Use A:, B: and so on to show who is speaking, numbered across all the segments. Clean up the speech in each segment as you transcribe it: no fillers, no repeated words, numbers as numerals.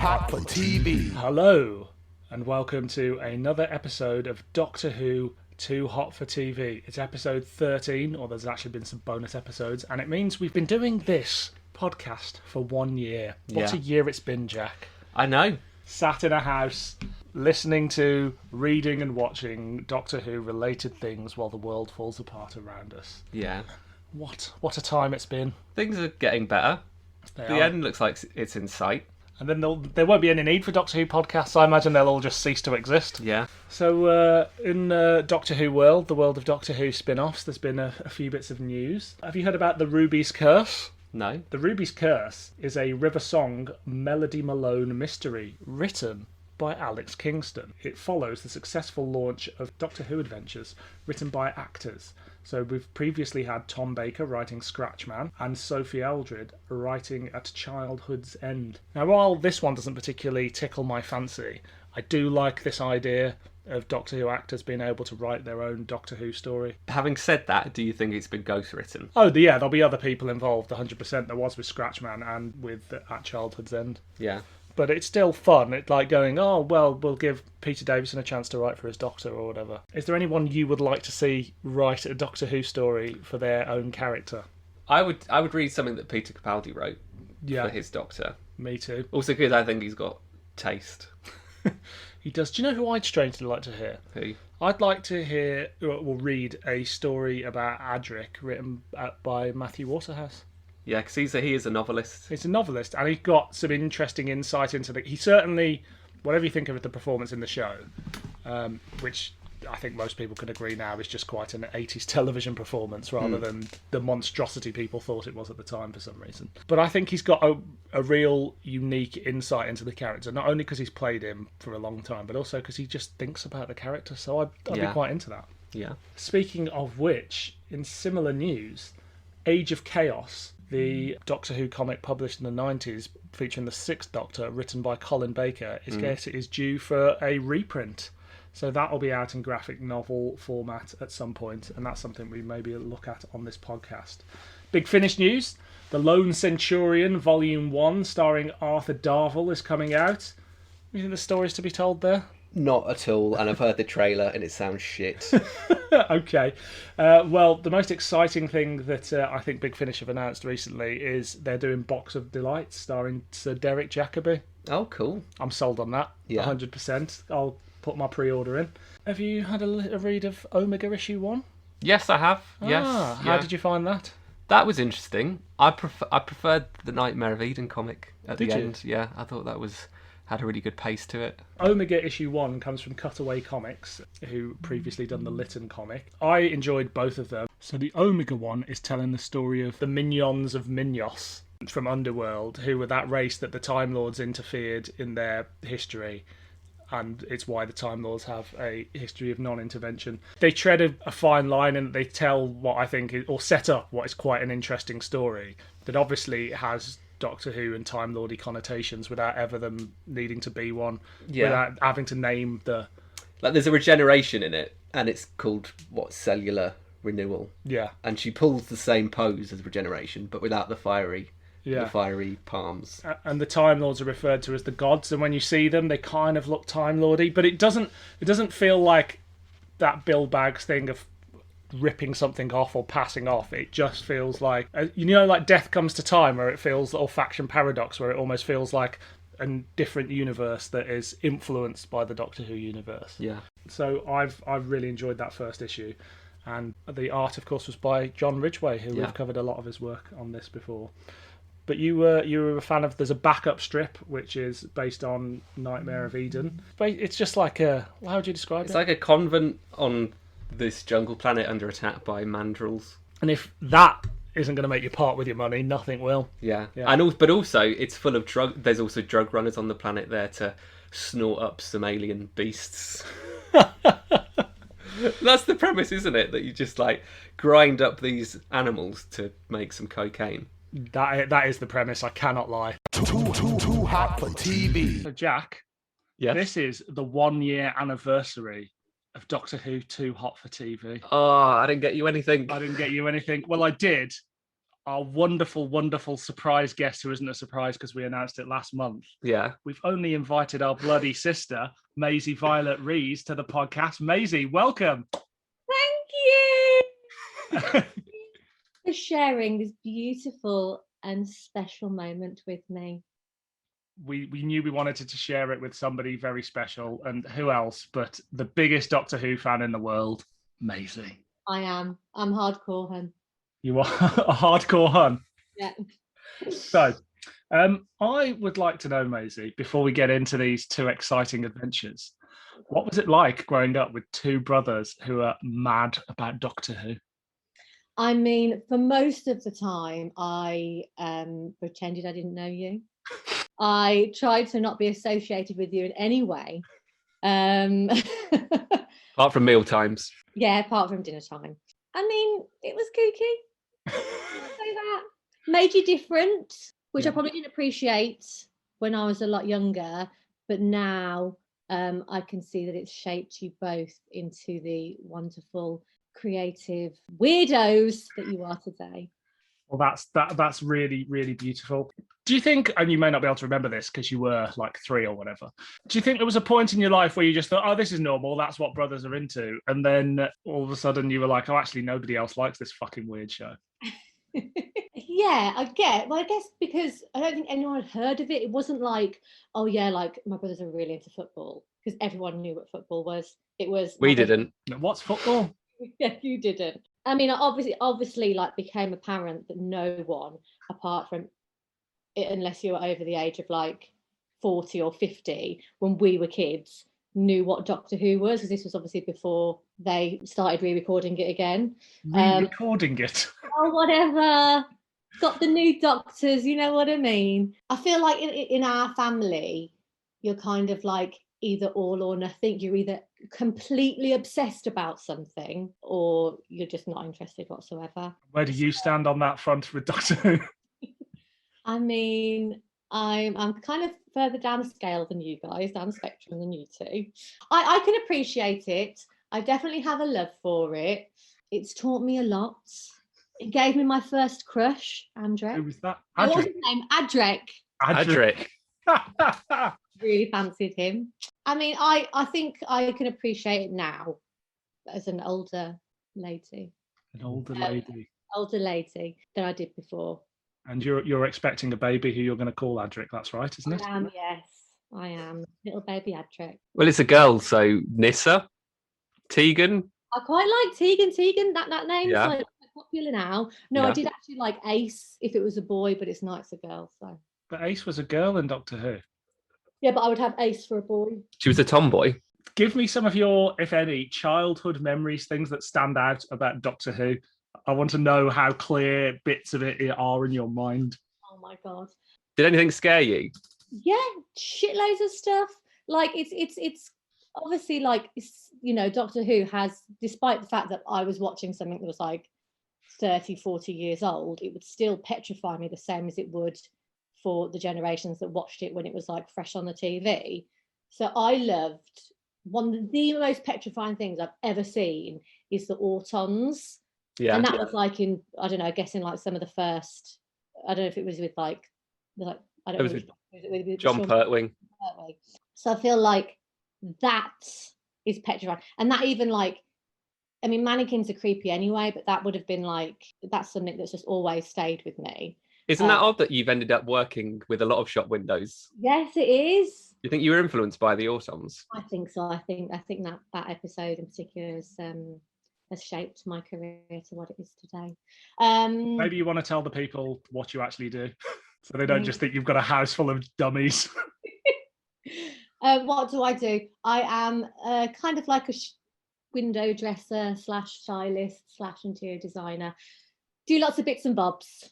A: hot for TV.
B: Hello, and welcome to another episode of Doctor Who Too Hot for TV. It's episode 13, or there's actually been some bonus episodes, and it means we've been doing this podcast for 1 year. What a year it's been, Jack.
C: I know.
B: Sat in a house, listening to, reading and watching Doctor Who related things while the world falls apart around us.
C: Yeah.
B: What a time it's been.
C: Things are getting better. The end looks like it's in sight.
B: And then there won't be any need for Doctor Who podcasts. I imagine they'll all just cease to exist.
C: Yeah.
B: So in Doctor Who world, the world of Doctor Who spin-offs, there's been a few bits of news. Have you heard about the Ruby's Curse?
C: No.
B: The Ruby's Curse is a River Song Melody Malone mystery written by Alex Kingston. It follows the successful launch of Doctor Who Adventures, written by actors. So we've previously had Tom Baker writing Scratchman and Sophie Eldred writing At Childhood's End. Now, while this one doesn't particularly tickle my fancy, I do like this idea of Doctor Who actors being able to write their own Doctor Who story.
C: Having said that, do you think it's been ghost-written?
B: Oh, yeah, there'll be other people involved, 100%. There was with Scratchman and with At Childhood's End.
C: Yeah.
B: But it's still fun. It's like going, oh, well, we'll give Peter Davison a chance to write for his Doctor or whatever. Is there anyone you would like to see write a Doctor Who story for their own character?
C: I would read something that Peter Capaldi wrote
B: for
C: his Doctor.
B: Me too.
C: Also because I think he's got taste.
B: He does. Do you know who I'd strangely like to hear?
C: Who?
B: I'd like to hear, or read a story about Adric written by Matthew Waterhouse.
C: Yeah, because he is a novelist.
B: He's a novelist, and he's got some interesting insight into the... He certainly, whatever you think of the performance in the show, which I think most people can agree now is just quite an 80s television performance rather than the monstrosity people thought it was at the time for some reason. But I think he's got a real unique insight into the character, not only because he's played him for a long time, but also because he just thinks about the character, so I'd be quite into that.
C: Yeah.
B: Speaking of which, in similar news, Age of Chaos, the Doctor Who comic published in the 90s featuring the Sixth Doctor, written by Colin Baker, is due for a reprint. So that'll be out in graphic novel format at some point, and that's something we maybe look at on this podcast. Big Finish news. The Lone Centurion, Volume 1, starring Arthur Darvill, is coming out. You think the story's to be told there?
C: Not at all, and I've heard the trailer and it sounds shit.
B: Okay. Well, the most exciting thing that I think Big Finish have announced recently is they're doing Box of Delights starring Sir Derek Jacobi.
C: Oh, cool.
B: I'm sold on that, 100%. I'll put my pre-order in. Have you had a read of Omega issue 1?
C: Yes, I have. Yes.
B: How did you find that?
C: That was interesting. I preferred the Nightmare of Eden comic at the end. Yeah, I thought that had a really good pace to it.
B: Omega issue 1 comes from Cutaway Comics, who previously done the Lytton comic. I enjoyed both of them. So the Omega one is telling the story of the Minions of Minyos from Underworld, who were that race that the Time Lords interfered in their history, and it's why the Time Lords have a history of non-intervention. They tread a fine line, and they tell what I think or set up what is quite an interesting story that obviously has Doctor Who and Time Lordy connotations without ever them needing to be one, without having to name the...
C: Like, there's a regeneration in it, and it's called, cellular renewal.
B: Yeah.
C: And she pulls the same pose as regeneration, but without the fiery palms.
B: And the Time Lords are referred to as the gods, and when you see them, they kind of look Time Lordy, but it doesn't feel like that Bill Baggs thing of ripping something off or passing off. It just feels like, like Death Comes to Time, where it feels, or Faction Paradox, where it almost feels like a different universe that is influenced by the Doctor Who universe.
C: Yeah.
B: So I've really enjoyed that first issue, and the art, of course, was by John Ridgway, who we've covered a lot of his work on this before. But you were a fan of... There's a backup strip which is based on Nightmare of Eden. It's just like how would you describe it?
C: It's like a convent on this jungle planet under attack by mandrills.
B: And if that isn't going to make you part with your money, nothing will.
C: Yeah. But also it's full of there's also drug runners on the planet there to snort up some alien beasts. That's the premise, isn't it? That you just grind up these animals to make some cocaine.
B: That is the premise. I cannot lie.
A: Too hot for TV.
B: So Jack, this is the 1 year anniversary of Doctor Who Too Hot for TV.
C: Oh, I didn't get you anything.
B: Well, I did. our wonderful, wonderful surprise guest who isn't a surprise because we announced it last month.
C: Yeah.
B: We've only invited our bloody sister, Maisie Violet Rees, to the podcast. Maisie, welcome.
D: Thank you for sharing this beautiful and special moment with me.
B: We knew we wanted to share it with somebody very special, and who else but the biggest Doctor Who fan in the world, Maisie.
D: I'm hardcore, hun.
B: You are a hardcore hun.
D: Yeah.
B: So, I would like to know, Maisie, before we get into these two exciting adventures, what was it like growing up with two brothers who are mad about Doctor Who?
D: I mean, for most of the time, I pretended I didn't know you. I tried to not be associated with you in any way.
C: Apart from meal times.
D: Yeah, apart from dinner time. I mean, it was kooky. Say that. Made you different, which I probably didn't appreciate when I was a lot younger. But now I can see that it's shaped you both into the wonderful, creative weirdos that you are today.
B: Well, that's really, really beautiful. Do you think, and you may not be able to remember this because you were like 3 or whatever, do you think there was a point in your life where you just thought, oh, this is normal, that's what brothers are into, and then all of a sudden you were like, oh, actually nobody else likes this fucking weird show?
D: Yeah, I guess because I don't think anyone had heard of it. It wasn't like, oh yeah, like my brothers are really into football, because everyone knew what football was. It was
C: We didn't.
B: What's football?
D: Yeah, you didn't. I mean, obviously, like became apparent that no one, apart from it, unless you were over the age of like 40 or 50, when we were kids, knew what Doctor Who was, because this was obviously before they started re-recording it again.
B: Re-recording it?
D: Oh, whatever. Got the new Doctors, you know what I mean? I feel like in our family, you're kind of like either all or nothing. You're either completely obsessed about something or you're just not interested whatsoever.
B: Where do you stand on that front with Doctor Who?
D: I mean, I'm kind of further down the scale than you guys, down the spectrum than you two. I can appreciate it. I definitely have a love for it. It's taught me a lot. It gave me my first crush, Andrek.
B: Who was that?
D: What was his name? Adrek.
C: Adric.
D: Really fancied him. I mean, I think I can appreciate it now as an older lady.
B: An older lady.
D: Older lady than I did before.
B: And you're expecting a baby who you're going to call Adric, that's right, isn't it?
D: I am, yes. I am. Little baby Adrek.
C: Well, it's a girl, so Nissa, Tegan.
D: I quite like Tegan. That name's
C: Yeah.
D: like popular now. No, I
C: Yeah.
D: did actually like Ace if it was a boy, but it's not, it's a girl. So
B: But Ace was a girl in Doctor Who.
D: yeah, but I would have Ace for a boy.
C: She was a tomboy.
B: Give me some of your, if any, childhood memories, things that stand out about Doctor Who. I want to know how clear bits of it are in your mind.
D: Oh my god.
C: Did anything scare you?
D: Yeah, shitloads of stuff. Like it's obviously like Doctor Who has, despite the fact that I was watching something that was like 30, 40 years old, it would still petrify me the same as it would for the generations that watched it when it was like fresh on the TV. So I loved, one of the most petrifying things I've ever seen is the Autons.
C: Yeah.
D: And that was like in, I don't know, I guess in like some of the first, I don't know if it was with I don't know.
C: With John Pertwee.
D: So I feel like that is petrifying. And that even like, I mean, mannequins are creepy anyway, but that would have been like, that's something that's just always stayed with me.
C: Isn't that odd that you've ended up working with a lot of shop windows?
D: Yes, it is.
C: Do you think you were influenced by the Autons?
D: I think so. I think that episode in particular has shaped my career to what it is today.
B: Maybe you want to tell the people what you actually do, so they don't just think you've got a house full of dummies.
D: What do? I am kind of like a window dresser / stylist / interior designer. Do lots of bits and bobs.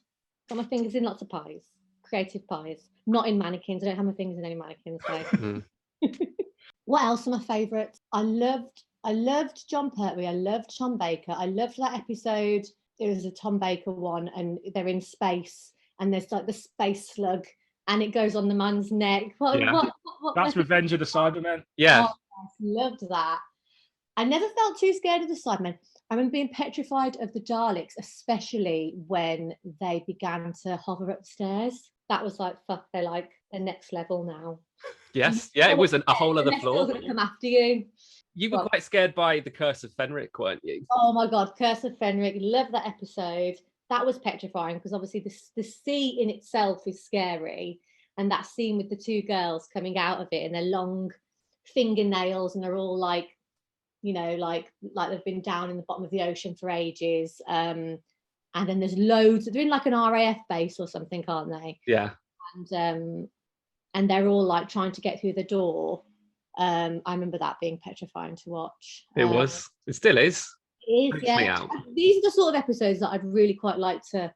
D: Got my fingers in lots of pies, creative pies. Not in mannequins. I don't have my fingers in any mannequins. So. What else are my favourites? I loved John Pertwee. I loved Tom Baker. I loved that episode. There was a Tom Baker one, and they're in space, and there's like the space slug, and it goes on the man's neck. What
B: That's Revenge of the Cybermen.
C: Yeah.
D: Oh, I loved that. I never felt too scared of the Cybermen. I remember being petrified of the Daleks, especially when they began to hover upstairs. That was like, fuck, they're like the next level now.
C: Yes, yeah, it was a whole other
D: They're still
C: floor.
D: going to come after you.
C: You were quite scared by the Curse of Fenric, weren't you?
D: Oh my God, Curse of Fenric. Love that episode. That was petrifying because obviously the sea in itself is scary. And that scene with the two girls coming out of it and their long fingernails and they're all like, you know, like they've been down in the bottom of the ocean for ages. And then there's loads, they're in like an RAF base or something, aren't they?
C: Yeah.
D: And they're all like trying to get through the door. I remember that being petrifying to watch.
C: It was. It still is.
D: It is, yeah. These are the sort of episodes that I'd really quite like to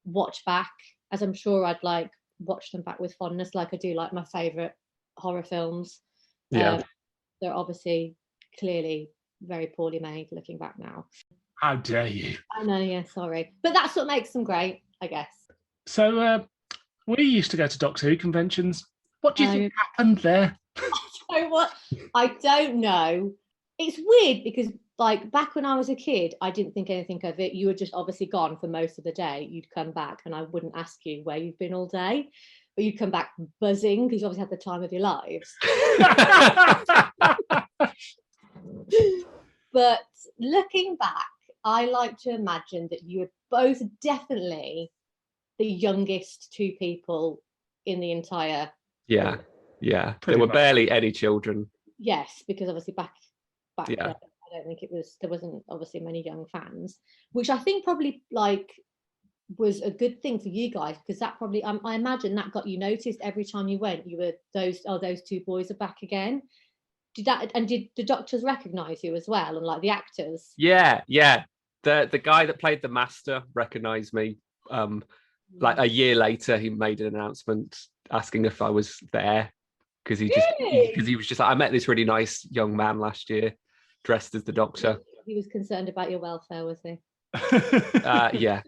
D: watch back, as I'm sure I'd like watch them back with fondness, like I do like my favourite horror films.
C: Yeah.
D: They're obviously clearly very poorly made looking back now.
B: How dare you?
D: I know, yeah, sorry. But that's what makes them great, I guess.
B: So we used to go to Doctor Who conventions. What do you think happened there?
D: You know what? I don't know. It's weird because like back when I was a kid, I didn't think anything of it. You were just obviously gone for most of the day. You'd come back and I wouldn't ask you where you've been all day, but you'd come back buzzing because you obviously had the time of your lives. But looking back, I like to imagine that you were both definitely the youngest two people in the entire.
C: Yeah. There were barely any children.
D: Yes, because obviously back
C: yeah.
D: then, I don't think there wasn't obviously many young fans, which I think probably like was a good thing for you guys because that probably I imagine that got you noticed every time you went. You were those two boys are back again. Did the doctors recognise you as well and like the actors? Yeah.
C: The guy that played the Master recognised me. Like a year later, he made an announcement asking if I was there because he was just like, I met this really nice young man last year dressed as the Doctor.
D: He was concerned about your welfare, was he?
C: Yeah.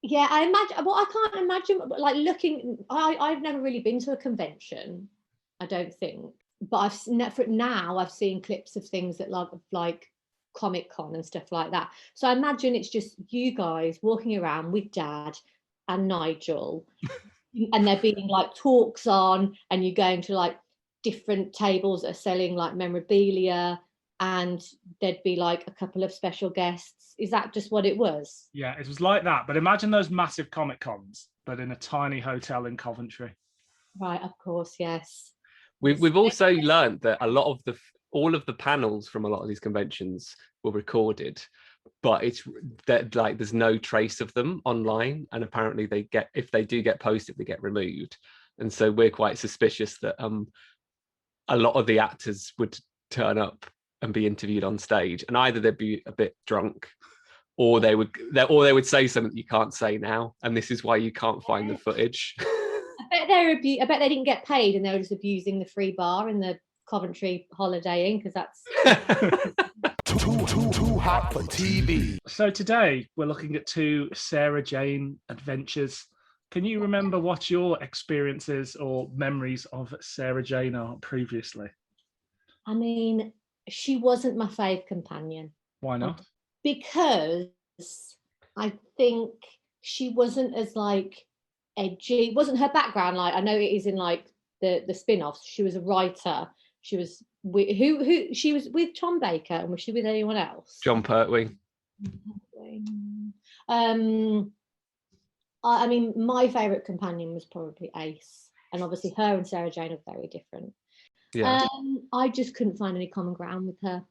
D: Yeah, I imagine. Well, I can't imagine. Like looking, I've never really been to a convention. I don't think, but I've seen clips of things that like Comic Con and stuff like that. So I imagine it's just you guys walking around with Dad and Nigel, and there being like talks on, and you're going to like different tables that are selling like memorabilia. And there'd be like a couple of special guests. Is that just what it was?
B: Yeah, it was like that. But imagine those massive Comic Cons, but in a tiny hotel in Coventry.
D: Right, of course, yes.
C: We've also learned that all of the panels from a lot of these conventions were recorded, but it's that like there's no trace of them online, and apparently if they do get posted, they get removed. And so we're quite suspicious that a lot of the actors would turn up and be interviewed on stage, and either they'd be a bit drunk or they would say something that you can't say now, and this is why you can't find the footage.
D: I bet they didn't get paid and they were just abusing the free bar in the Coventry holidaying because that's
A: too hot for TV.
B: So today we're looking at two Sarah Jane adventures. Can you remember what your experiences or memories of Sarah Jane are previously?
D: I mean, she wasn't my fave companion.
B: Why not?
D: Because I think she wasn't as like edgy. It wasn't her background. Like I know it is in like the spin-offs. She was a writer. She was with who she was with Tom Baker, and was she with anyone else?
C: John Pertwee.
D: I mean, my favourite companion was probably Ace, and obviously her and Sarah Jane are very different.
C: Yeah.
D: I just couldn't find any common ground with her.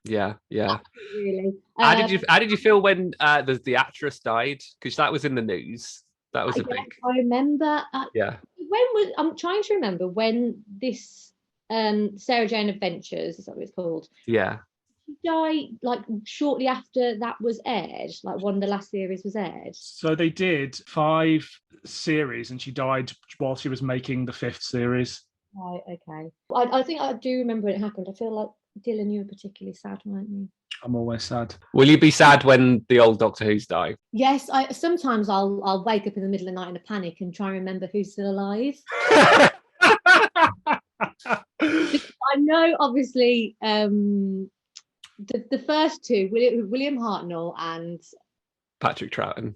C: Yeah.
D: Really.
C: How did you feel when the actress died? Because that was in the news. That was a big.
D: I remember. I'm trying to remember when this Sarah Jane Adventures, is that what it's called?
C: Yeah.
D: She died like shortly after that was aired, like one of the last series was aired.
B: So they did 5 series, and she died while she was making the 5th series.
D: Right, okay. I think I do remember when it happened. I feel like Dylan, you were particularly sad, weren't you?
B: I'm always sad.
C: Will you be sad when the old Doctor Who's die?
D: Yes, sometimes I'll wake up in the middle of the night in a panic and try and remember who's still alive. I know, obviously, the first two, William Hartnell and
C: Patrick Troughton.
D: And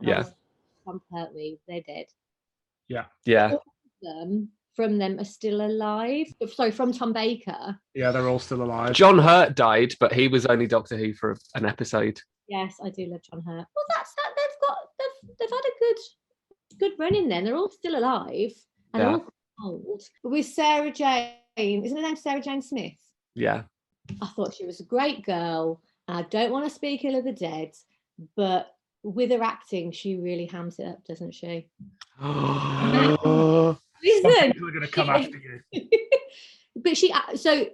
C: Yeah.
D: obviously Tom Pertwee, they're dead.
C: Yeah.
D: All of them from them are still alive. Sorry, from Tom Baker.
B: Yeah, they're all still alive.
C: John Hurt died, but he was only Doctor Who for an episode.
D: Yes, I do love John Hurt. Well, that's that. They've had a good run in there. They're all still alive and all old. But with Sarah Jane, isn't her name Sarah Jane Smith?
C: Yeah.
D: I thought she was a great girl. And I don't want to speak ill of the dead, but with her acting, she really hams it up, doesn't she?
B: Some
D: Listen,
B: people are going to come after you.
D: but so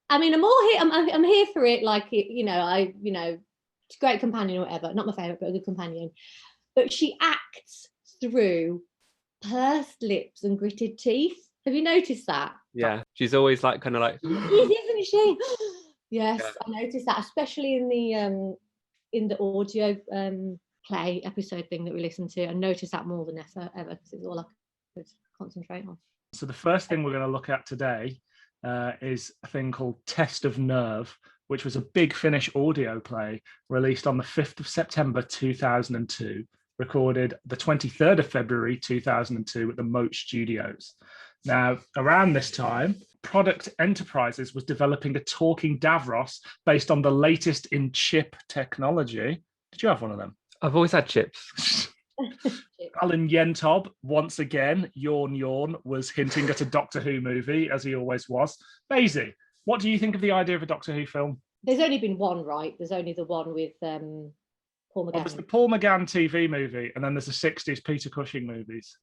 D: I mean, I'm all here. I'm here for it. Like, it's a great companion or whatever. Not my favorite, but a good companion. But she acts through pursed lips and gritted teeth. Have you noticed that?
C: Yeah, she's always like kind of like.
D: Isn't she? Yes,
C: Yeah.
D: I noticed that, especially in the audio play episode thing that we listened to. I noticed that more than ever because it's all I could concentrate on.
B: So the first thing we're going to look at today is a thing called Test of Nerve, which was a Big Finish audio play released on the 5th of September 2002, recorded the 23rd of February 2002 at the Moat Studios. Now, around this time, Product Enterprises was developing a talking Davros based on the latest in chip technology. Did you have one of them?
C: I've always had chips.
B: Alan Yentob, once again, yawn, was hinting at a Doctor Who movie, as he always was. Maisie, what do you think of the idea of a Doctor Who film?
D: There's only been one, right? There's only the one with Paul McGann.
B: Well, there's the Paul McGann TV movie, and then there's the 60s Peter Cushing movies.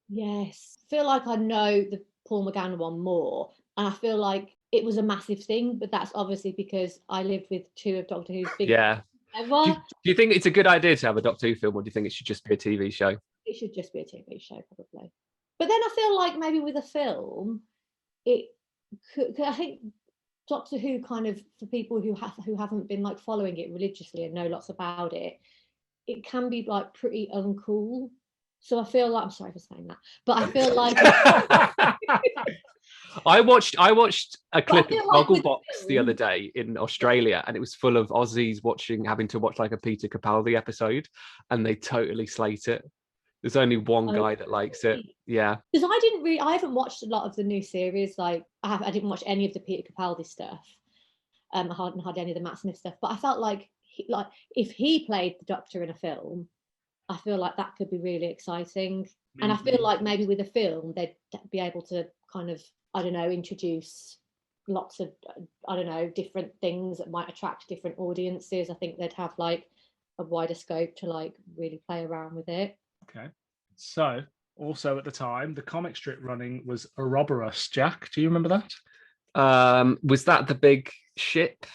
D: Yes. I feel like I know the Paul McGann one more, and I feel like it was a massive thing, but that's obviously because I lived with two of Doctor Who's big ever.
C: Do you think it's a good idea to have a Doctor Who film, or do you think it should just be a TV show?
D: It should just be a TV show, probably. But then I feel like maybe with a film, it could, I think Doctor Who kind of, for people who haven't been like following it religiously and know lots about it, it can be like pretty uncool. So I feel like, I'm sorry for saying that, but I feel like
C: I watched a clip of
D: like
C: Gogglebox the other day in Australia, and it was full of Aussies having to watch like a Peter Capaldi episode, and they totally slate it. There's only one guy that likes it. Yeah,
D: because I haven't watched a lot of the new series. Like I didn't watch any of the Peter Capaldi stuff. I hadn't had any of the Matt Smith stuff, but I felt like if he played the Doctor in a film, I feel like that could be really exciting. And I feel like maybe with a film, they'd be able to kind of, I don't know, introduce lots of, I don't know, different things that might attract different audiences. I think they'd have like a wider scope to like really play around with it.
B: Okay. So also at the time, the comic strip running was Ouroboros. Jack, do you remember that?
C: Was that the big ship?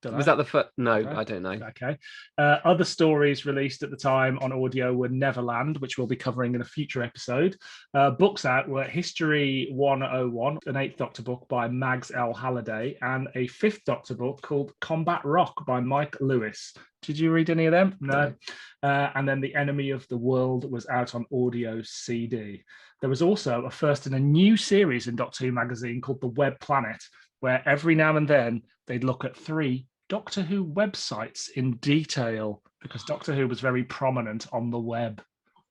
B: Dunno.
C: Was that the first? No,
B: No.
C: I don't know.
B: Okay. Other stories released at the time on audio were Neverland, which we'll be covering in a future episode. Books out were History 101, an 8th Doctor book by Mags L. Halliday, and a 5th Doctor book called Combat Rock by Mike Lewis. Did you read any of them? No. And then The Enemy of the World was out on audio CD. There was also a first in a new series in Doctor Who magazine called The Web Planet, where every now and then they'd look at 3 Doctor Who websites in detail, because Doctor Who was very prominent on the web. Do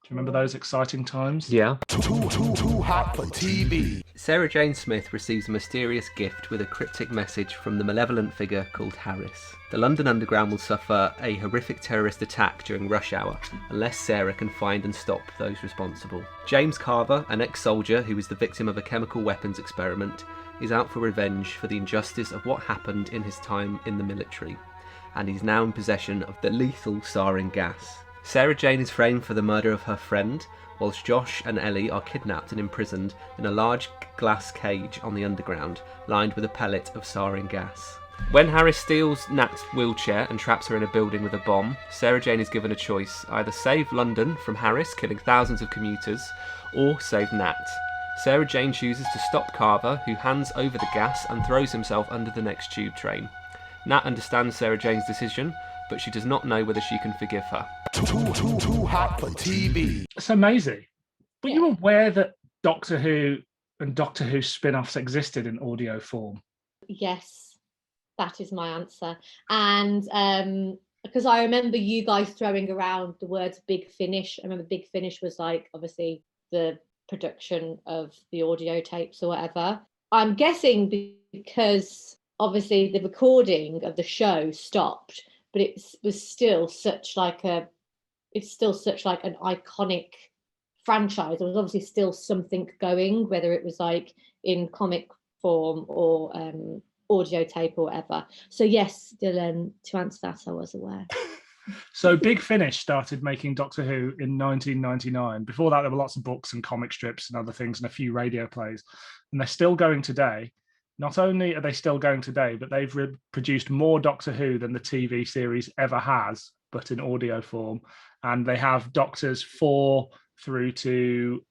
B: you remember those exciting times?
C: Yeah.
A: Too hot for TV.
C: Sarah Jane Smith receives a mysterious gift with a cryptic message from the malevolent figure called Harris. The London Underground will suffer a horrific terrorist attack during rush hour unless Sarah can find and stop those responsible. James Carver, an ex-soldier who was the victim of a chemical weapons experiment, is out for revenge for the injustice of what happened in his time in the military, and he's now in possession of the lethal sarin gas. Sarah Jane is framed for the murder of her friend, whilst Josh and Ellie are kidnapped and imprisoned in a large glass cage on the underground, lined with a pellet of sarin gas. When Harris steals Nat's wheelchair and traps her in a building with a bomb, Sarah Jane is given a choice: either save London from Harris killing thousands of commuters, or save Nat. Sarah Jane chooses to stop Carver, who hands over the gas and throws himself under the next tube train. Nat understands Sarah Jane's decision, but she does not know whether she can forgive her.
A: Too hot for TV.
B: So Maisie, were you aware that Doctor Who and Doctor Who spin-offs existed in audio form?
D: Yes. That is my answer. And because I remember you guys throwing around the words Big Finish. I remember Big Finish was like obviously the production of the audio tapes or whatever. I'm guessing because obviously the recording of the show stopped, but it was still such like an iconic franchise. There was obviously still something going, whether it was like in comic form or audio tape or whatever. So yes, Dylan, to answer that, I was aware.
B: So Big Finish started making Doctor Who in 1999. Before that, there were lots of books and comic strips and other things and a few radio plays. And they're still going today. Not only are they still going today, but they've produced more Doctor Who than the TV series ever has, but in audio form. And they have Doctors 4 through to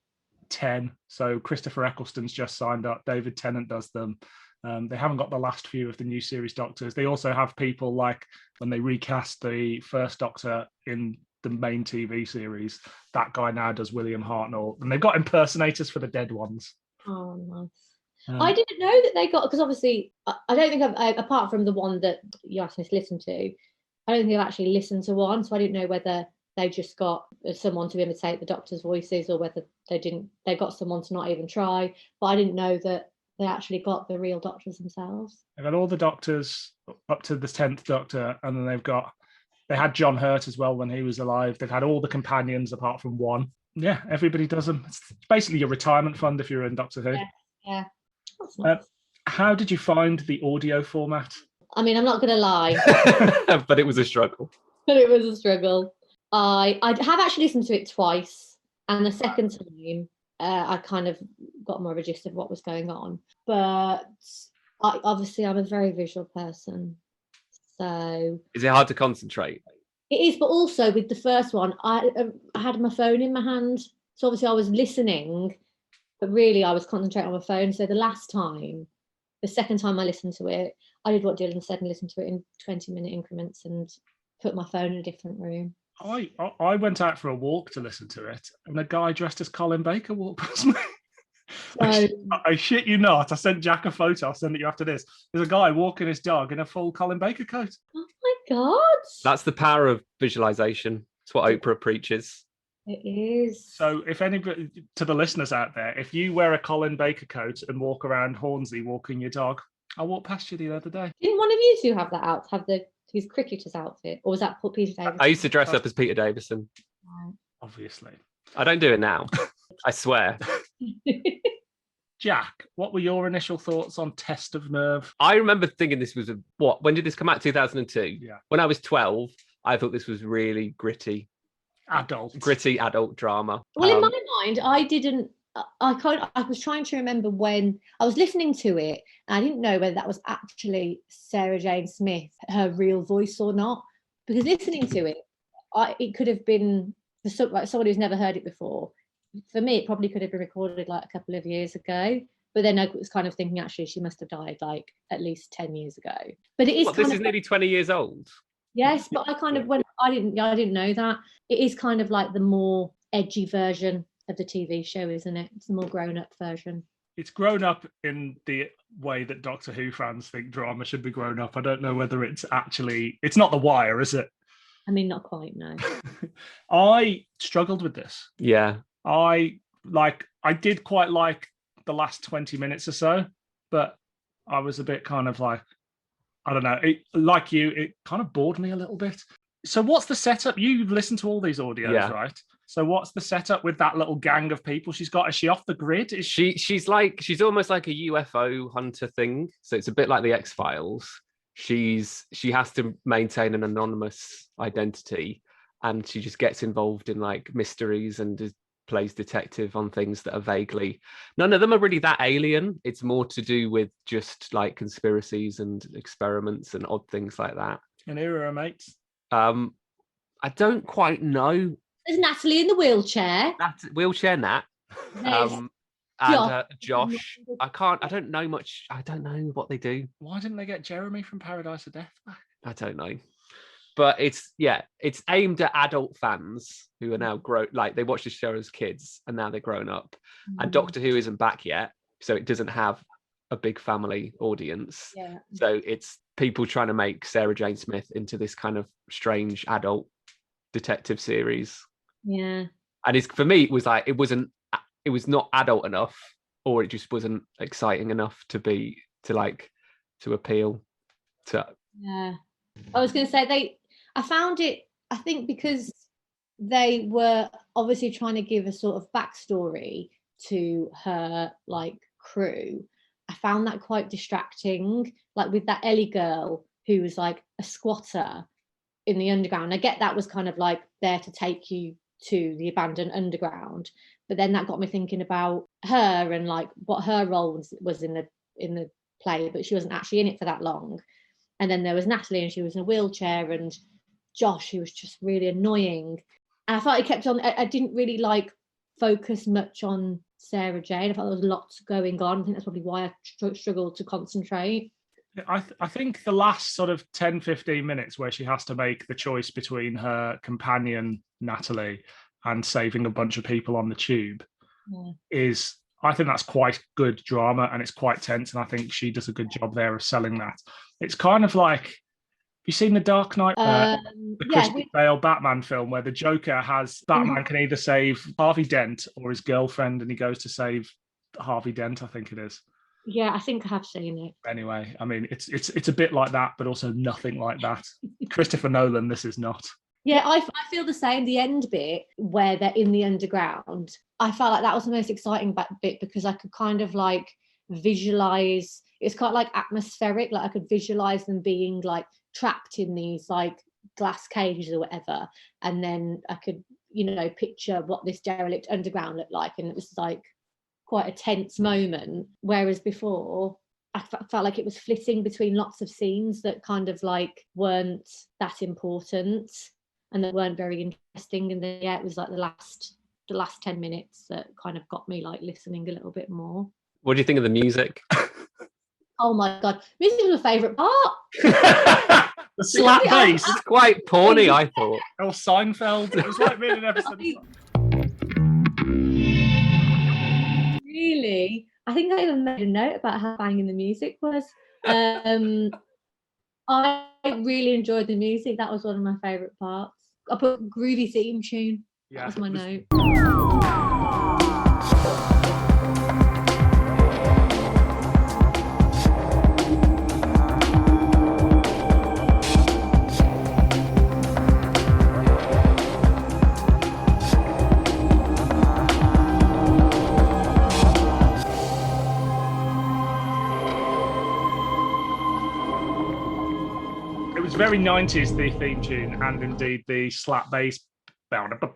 B: 10. So Christopher Eccleston's just signed up. David Tennant does them. They haven't got the last few of the new series Doctors. They also have people like when they recast the first Doctor in the main TV series, that guy now does William Hartnell. And they've got impersonators for the dead ones.
D: Oh, nice. I didn't know that they got, because obviously, I don't think I've, apart from the one that you asked me to listen to, I don't think I've actually listened to one. So I didn't know whether they just got someone to imitate the Doctor's voices or whether they got someone to not even try. But I didn't know that they actually got the real Doctors themselves.
B: They've got all the Doctors up to the 10th Doctor, and then they had John Hurt as well when he was alive. They've had all the companions apart from one. Yeah, everybody does them. It's basically your retirement fund if you're in Doctor Who.
D: Yeah. That's nice.
B: How did you find the audio format?
D: I mean, I'm not going to lie.
C: But it was a struggle.
D: I have actually listened to it twice, and the second time I kind of got more of a gist of what was going on. But I'm a very visual person, so
C: is it hard to concentrate?
D: It is, but also with the first one, I had my phone in my hand, so obviously I was listening, but really I was concentrating on my phone. So the second time I listened to it, I did what Dylan said and listened to it in 20-minute increments and put my phone in a different room.
B: I went out for a walk to listen to it, and a guy dressed as Colin Baker walked past me. I shit you not. I sent Jack a photo. I'll send it you after this. There's a guy walking his dog in a full Colin Baker coat.
D: Oh my God.
C: That's the power of visualization. It's what Oprah preaches.
D: It is.
B: So if anybody, to the listeners out there, if you wear a Colin Baker coat and walk around Hornsey walking your dog, I walked past you the other day.
D: Didn't one of you two have that out? Have his cricketer's outfit? Or was that Peter Davison?
C: I used to dress up as Peter Davison.
D: Right.
B: Obviously.
C: I don't do it now. I swear.
B: Jack, what were your initial thoughts on Test of Nerve?
C: I remember thinking this was when did this come out? 2002.
B: Yeah.
C: When I was 12, I thought this was really gritty adult drama.
D: Well, in my mind, I was trying to remember when I was listening to it, and I didn't know whether that was actually Sarah Jane Smith, her real voice or not, because listening to it, it could have been for someone who's never heard it before. For me, it probably could have been recorded like a couple of years ago. But then I was kind of thinking, actually, she must have died like at least 10 years ago. But it is
C: this is nearly 20 years old.
D: Yes, but I kind of I didn't know that. It is kind of like the more edgy version of the TV show, isn't it? It's the more grown-up version.
B: It's grown up in the way that Doctor Who fans think drama should be grown up. I don't know whether it's not The Wire, is it?
D: I mean, not quite, no.
B: I struggled with this.
C: Yeah.
B: I did quite like the last 20 minutes or so, but I was a bit kind of like, I don't know, it kind of bored me a little bit. So what's the setup? You've listened to all these audios, right? So what's the setup with that little gang of people she's got? Is she off the grid?
C: She's almost like a UFO hunter thing. So it's a bit like the X-Files. She has to maintain an anonymous identity, and she just gets involved in like mysteries and plays detective on things that are vaguely, none of them are really that alien. It's more to do with just like conspiracies and experiments and odd things like that.
B: And who are her mates?
C: I don't quite know.
D: There's Natalie in the wheelchair.
C: Wheelchair Nat. And Josh. I don't know much. I don't know what they do.
B: Why didn't they get Jeremy from Paradise of Death back?
C: I don't know. But it's aimed at adult fans who are now they watched the show as kids and now they're grown up. Mm-hmm. And Doctor Who isn't back yet, so it doesn't have a big family audience.
D: Yeah.
C: So it's people trying to make Sarah Jane Smith into this kind of strange adult detective series.
D: Yeah.
C: And for me, it was like it was not adult enough, or it just wasn't exciting enough to appeal to.
D: Yeah. I was going to say I found it, I think because they were obviously trying to give a sort of backstory to her like crew. I found that quite distracting, like with that Ellie girl who was like a squatter in the underground. I get that was kind of like there to take you to the abandoned underground, but then that got me thinking about her and like what her role was in the play, but she wasn't actually in it for that long. And then there was Natalie, and she was in a wheelchair, and Josh, who was just really annoying. And I felt it kept on. I didn't really like focus much on Sarah Jane. I felt there was lots going on. I think that's probably why I struggled to concentrate.
B: I think the last sort of 10, 15 minutes where she has to make the choice between her companion, Natalie, and saving a bunch of people on the tube is, I think that's quite good drama, and it's quite tense, and I think she does a good job there of selling that. It's kind of like, have you seen The Dark Knight, the Christian Bale Batman film, where the Joker Batman can either save Harvey Dent or his girlfriend, and he goes to save Harvey Dent, I think it is.
D: Yeah, I think I have seen it.
B: Anyway, I mean, it's a bit like that, but also nothing like that. Christopher Nolan, this is not.
D: Yeah, I feel the same. The end bit where they're in the underground, I felt like that was the most exciting bit, because I could kind of like visualize. It's quite like atmospheric. Like I could visualize them being like trapped in these like glass cages or whatever, and then I could, picture what this derelict underground looked like, and it was like quite a tense moment. Whereas before, I felt like it was flitting between lots of scenes that kind of like weren't that important and that weren't very interesting. And then it was like the last 10 minutes that kind of got me like listening a little bit more.
C: What do you think of the music?
D: Oh my god, music was my favourite part.
B: The slap bass.
C: It's quite porny, I thought.
B: Oh, Seinfeld. It was like being an episode.
D: Really? I think I even made a note about how banging the music was. I really enjoyed the music. That was one of my favourite parts. I put groovy theme tune.
B: Yeah,
D: that was my note.
B: Very 90s, the theme tune, and indeed the slap bass. I
D: like the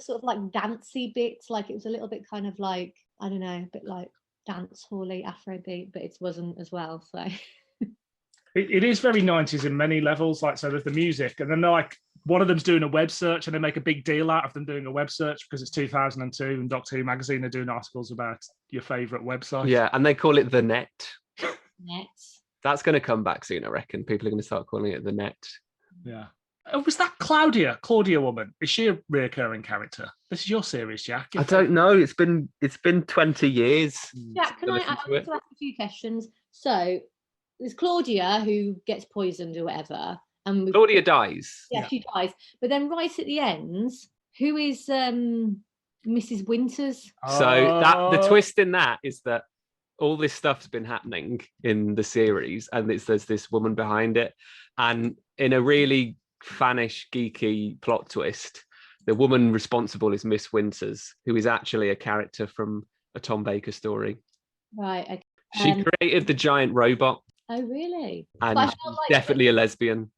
D: sort of like dancey bits. Like it was a little bit kind of like, I don't know, a bit like dance hall-y Afrobeat, but it wasn't as well. So
B: it is very 90s in many levels. Like, so there's the music, and then like one of them's doing a web search, and they make a big deal out of them doing a web search because it's 2002, and Doctor Who magazine are doing articles about your favorite website.
C: Yeah, and they call it the net.
D: Net.
C: That's going to come back soon, I reckon. People are going to start calling it the net.
B: Yeah. Was that Claudia woman? Is she a reoccurring character? This is your series, Jack.
C: I don't know. It's been 20 years.
D: Jack, can I ask a few questions? So there's Claudia who gets poisoned or whatever. And
C: Claudia dies.
D: Yeah, she dies. But then right at the end, who is Mrs. Winters?
C: So the twist in that is that all this stuff's been happening in the series, and there's this woman behind it. And in a really fanish, geeky plot twist, the woman responsible is Miss Winters, who is actually a character from a Tom Baker story.
D: Right. Okay.
C: She created the giant robot.
D: Oh, really?
C: And she's definitely a lesbian.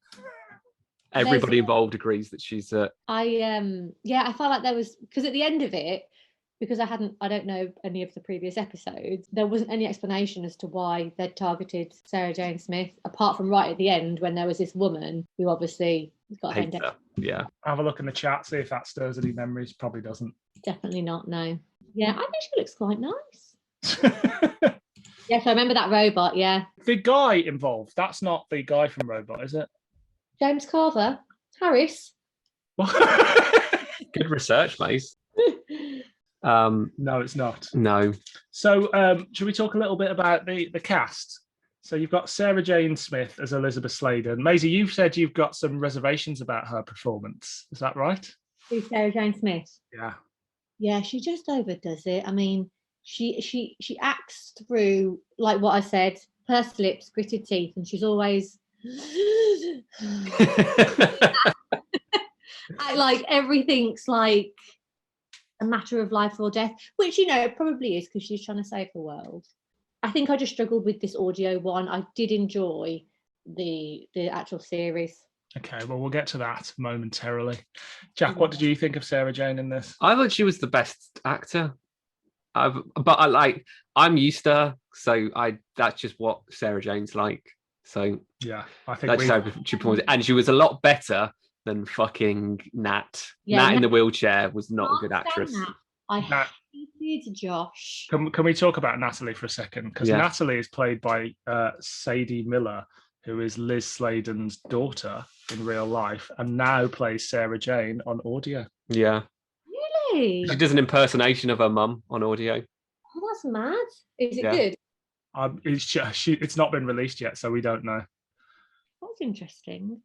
C: Everybody involved agrees that she's
D: I felt like there was, because at the end of it, because I don't know any of the previous episodes, there wasn't any explanation as to why they'd targeted Sarah Jane Smith, apart from right at the end when there was this woman who obviously got a vendetta.
C: Yeah.
B: Have a look in the chat, see if that stirs any memories. Probably doesn't.
D: Definitely not, no. Yeah, I think she looks quite nice. Yes, I remember that robot, yeah.
B: The guy involved, that's not the guy from Robot, is it?
D: James Carver? Harris?
C: Good research, mate.
B: No, it's not.
C: No.
B: So, should we talk a little bit about the cast? So you've got Sarah Jane Smith as Elizabeth Sladen. Maisie, you've said you've got some reservations about her performance. Is that right?
D: Who's Sarah Jane Smith?
B: Yeah.
D: Yeah, she just overdoes it. I mean, she acts through, like what I said, pursed lips, gritted teeth, and she's always like everything's like a matter of life or death, which it probably is because she's trying to save the world. I think I just struggled with this audio one. I did enjoy the actual series.
B: Okay, well, we'll get to that momentarily. Jack, what did you think of Sarah Jane in this?
C: I thought she was the best actor. I'm used to her, so that's just what Sarah Jane's like. So
B: yeah, I think
C: that's how she performs it. And she was a lot better than fucking Nat.
D: Yeah,
C: Nat in the wheelchair was not a good actress.
D: I hated Josh.
B: Can we talk about Natalie for a second? Because Natalie is played by Sadie Miller, who is Liz Sladen's daughter in real life, and now plays Sarah Jane on audio.
C: Yeah.
D: Really?
C: She does an impersonation of her mum on audio.
D: Oh, that's mad. Is it good?
B: It's not been released yet, so we don't know.
D: That's interesting.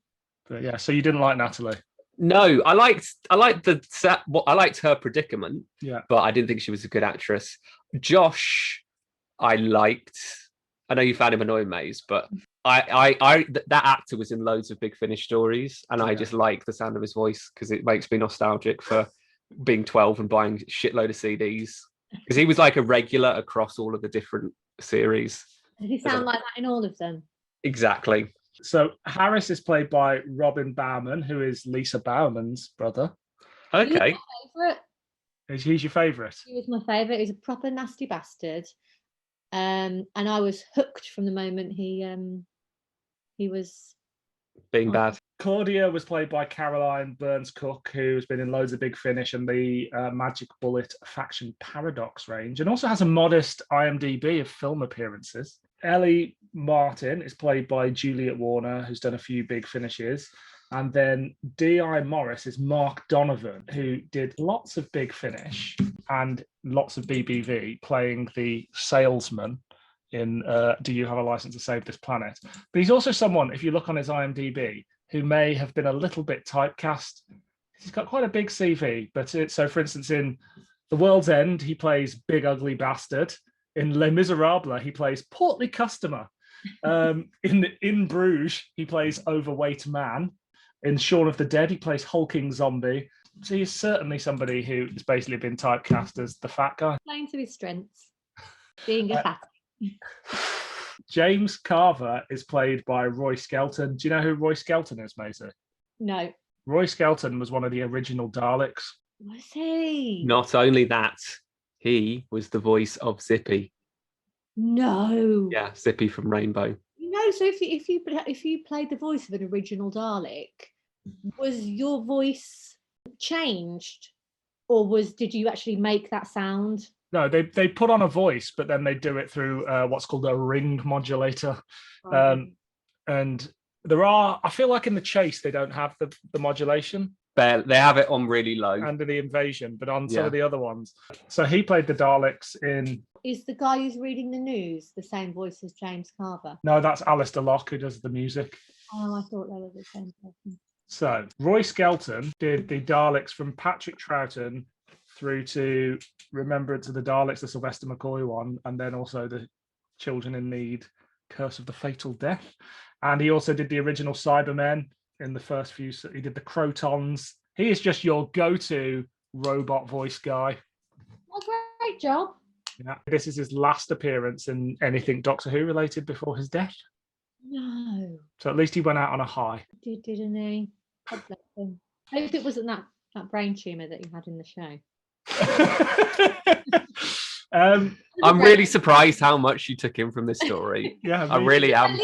B: But yeah, so you didn't like Natalie?
C: No, I liked her predicament.
B: Yeah,
C: but I didn't think she was a good actress. Josh, I liked. I know you found him annoying, Maze, but that actor was in loads of Big Finish stories, and I just like the sound of his voice because it makes me nostalgic for being 12 and buying a shitload of CDs. Because he was like a regular across all of the different series.
D: Does he sound like that in all of them?
C: Exactly.
B: So Harris is played by Robin Bauman, who is Lisa Bauman's brother.
C: Okay.
B: He's your favourite?
D: He was my favourite. He's a proper nasty bastard. And I was hooked from the moment he was
C: being bad.
B: Claudia was played by Caroline Burns-Cook, who's been in loads of Big Finish and the Magic Bullet Faction Paradox range, and also has a modest IMDb of film appearances. Ellie Martin is played by Juliet Warner, who's done a few Big Finishes. And then D.I. Morris is Mark Donovan, who did lots of Big Finish and lots of BBV, playing the salesman in Do You Have a License to Save This Planet? But he's also someone, if you look on his IMDb, who may have been a little bit typecast. He's got quite a big CV, but so for instance, in The World's End, he plays Big Ugly Bastard. In Les Miserables, he plays Portly Customer. In Bruges, he plays Overweight Man. In Shaun of the Dead, he plays Hulking Zombie. So he's certainly somebody who has basically been typecast as the fat guy.
D: Playing to his strengths, being a fat.
B: James Carver is played by Roy Skelton. Do you know who Roy Skelton is, Maisie?
D: No.
B: Roy Skelton was one of the original Daleks.
D: Was he?
C: Not only that, he was the voice of Zippy.
D: No.
C: Yeah, Zippy from Rainbow.
D: So if you played the voice of an original Dalek, was your voice changed, or did you actually make that sound?
B: No, they put on a voice, but then they do it through what's called a ring modulator. And I feel like in the Chase they don't have the modulation.
C: They have it on really low.
B: Under the Invasion, but on some of the other ones. So he played the Daleks in...
D: Is the guy who's reading the news the same voice as James Carver?
B: No, that's Alistair Locke, who does the music.
D: Oh, I thought they were the same person.
B: So Roy Skelton did the Daleks from Patrick Troughton through to Remembrance of the Daleks, the Sylvester McCoy one, and then also the Children in Need, Curse of the Fatal Death. And he also did the original Cybermen in the first few. He did the Crotons. He is just your go-to robot voice guy.
D: Well, great job.
B: Yeah. This is his last appearance in anything Doctor Who related before his death.
D: No.
B: So at least he went out on a high.
D: Didn't he? God bless him. I hope it wasn't that brain tumour that he had in the show.
C: I'm really surprised how much you took in from this story.
B: Yeah,
C: I really am.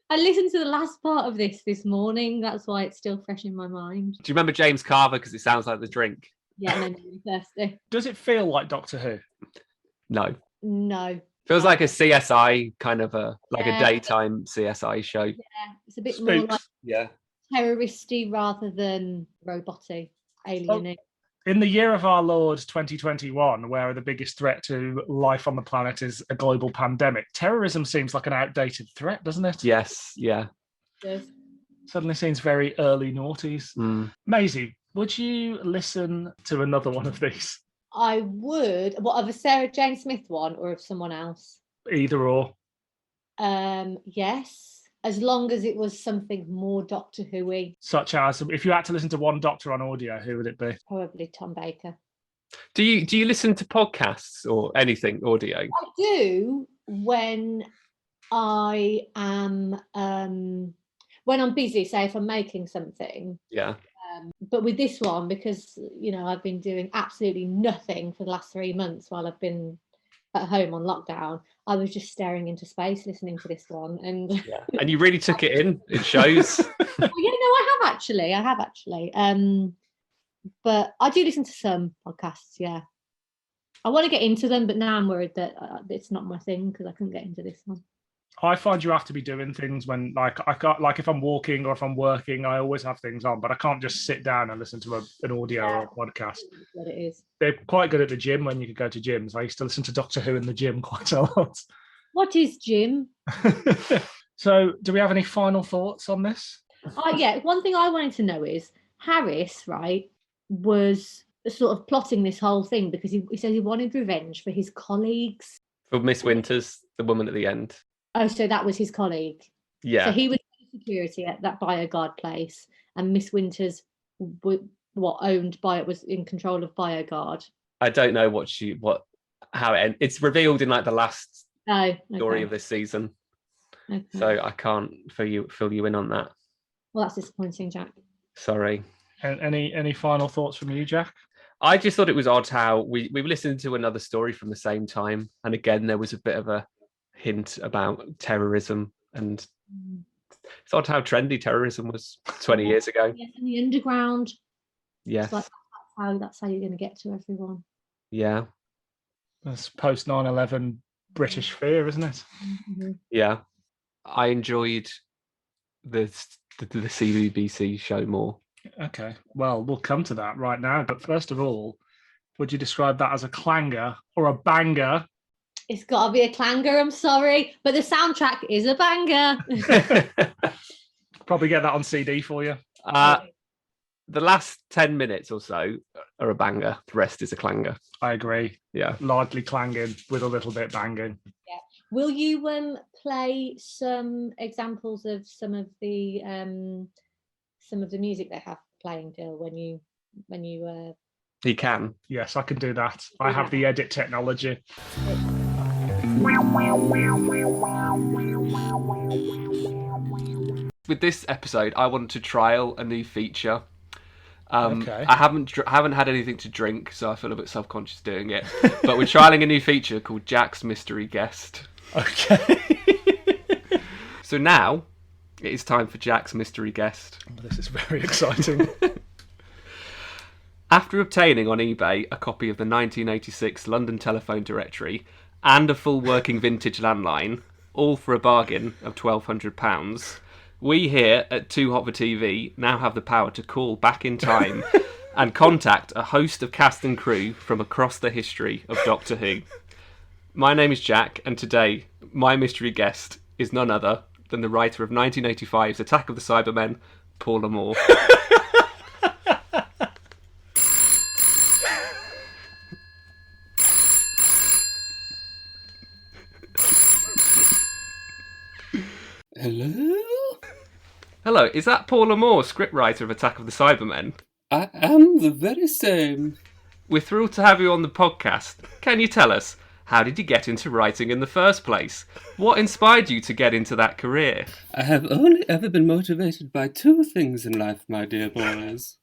D: I listened to the last part of this morning. That's why it's still fresh in my mind.
C: Do you remember James Carver? Because it sounds like the drink.
D: Yeah, and I'm really thirsty.
B: Does it feel like Doctor Who?
C: No. Feels like a CSI kind of a daytime CSI show.
D: Yeah, it's a bit more like
C: terroristy
D: rather than roboty, alien-y.
B: In the year of our Lord 2021, where the biggest threat to life on the planet is a global pandemic, terrorism seems like an outdated threat, doesn't it?
C: Yes, yeah.
D: Yes.
B: Suddenly seems very early noughties.
C: Mm.
B: Maisie, would you listen to another one of these?
D: I would. What, of a Sarah Jane Smith one or of someone else?
B: Either or.
D: Yes, as long as it was something more Doctor Who-y.
B: Such as, if you had to listen to one Doctor on audio, who would it be?
D: Probably Tom Baker.
C: Do you listen to podcasts or anything audio?
D: I do when I am when I'm busy, say if I'm making something.
C: Yeah.
D: But with this one, because I've been doing absolutely nothing for the last 3 months while I've been at home on lockdown, I was just staring into space listening to this one, and
C: And you really took it in. It shows.
D: I have actually. But I do listen to some podcasts. Yeah, I want to get into them, but now I'm worried that it's not my thing because I couldn't get into this one.
B: I find you have to be doing things when, like, I can't, like, if I'm walking or if I'm working, I always have things on, but I can't just sit down and listen to an audio or a podcast.
D: That's what it is.
B: They're quite good at the gym when you could go to gyms. I used to listen to Doctor Who in the gym quite a lot.
D: What is Jim?
B: So, do we have any final thoughts on this?
D: Yeah, one thing I wanted to know is Harris, right, was sort of plotting this whole thing because he said he wanted revenge for his colleagues.
C: For Miss Winters, the woman at the end.
D: Oh, so that was his colleague.
C: Yeah.
D: So he was security at that BioGuard place, and Miss Winters, was in control of BioGuard.
C: I don't know how it ends. It's revealed in like the last story of this season.
D: Okay.
C: So I can't fill you in on that.
D: Well, that's disappointing, Jack.
C: Sorry.
B: And any final thoughts from you, Jack?
C: I just thought it was odd how we listened to another story from the same time, and again there was a bit of a hint about terrorism, and it's odd how trendy terrorism was 20 years ago.
D: Yes, in the underground.
C: Yes.
D: It's like that's how you're going to get to everyone.
C: Yeah.
B: That's post 9/11 British fear, isn't it?
D: Mm-hmm.
C: Yeah. I enjoyed the CBBC show more.
B: Okay, well, we'll come to that right now. But first of all, would you describe that as a clanger or a banger?
D: It's got to be a clanger, I'm sorry, but the soundtrack is a banger.
B: Probably get that on CD for you.
C: The last 10 minutes or so are a banger. The rest is a clanger.
B: I agree.
C: Yeah.
B: Largely clanging with a little bit banging.
D: Yeah. Will you play some examples of some of the music they have playing, Dill, when you
C: He can.
B: Yes, I can do that. I have the edit technology.
C: With this episode, I wanted to trial a new feature.
B: Okay.
C: I haven't had anything to drink, so I feel a bit self-conscious doing it. But we're trialing a new feature called Jack's Mystery Guest.
B: Okay.
C: So now it is time for Jack's Mystery Guest.
B: This is very exciting.
C: After obtaining on eBay a copy of the 1986 London telephone directory and a full working vintage landline, all for a bargain of £1,200, we here at Too Hot for TV now have the power to call back in time and contact a host of cast and crew from across the history of Doctor Who. My name is Jack, and today my mystery guest is none other than the writer of 1985's Attack of the Cybermen, Paula Moore.
E: Hello?
C: Hello, is that Paula Moore, scriptwriter of Attack of the Cybermen?
E: I am the very same.
C: We're thrilled to have you on the podcast. Can you tell us, how did you get into writing in the first place? What inspired you to get into that career?
E: I have only ever been motivated by two things in life, my dear boys.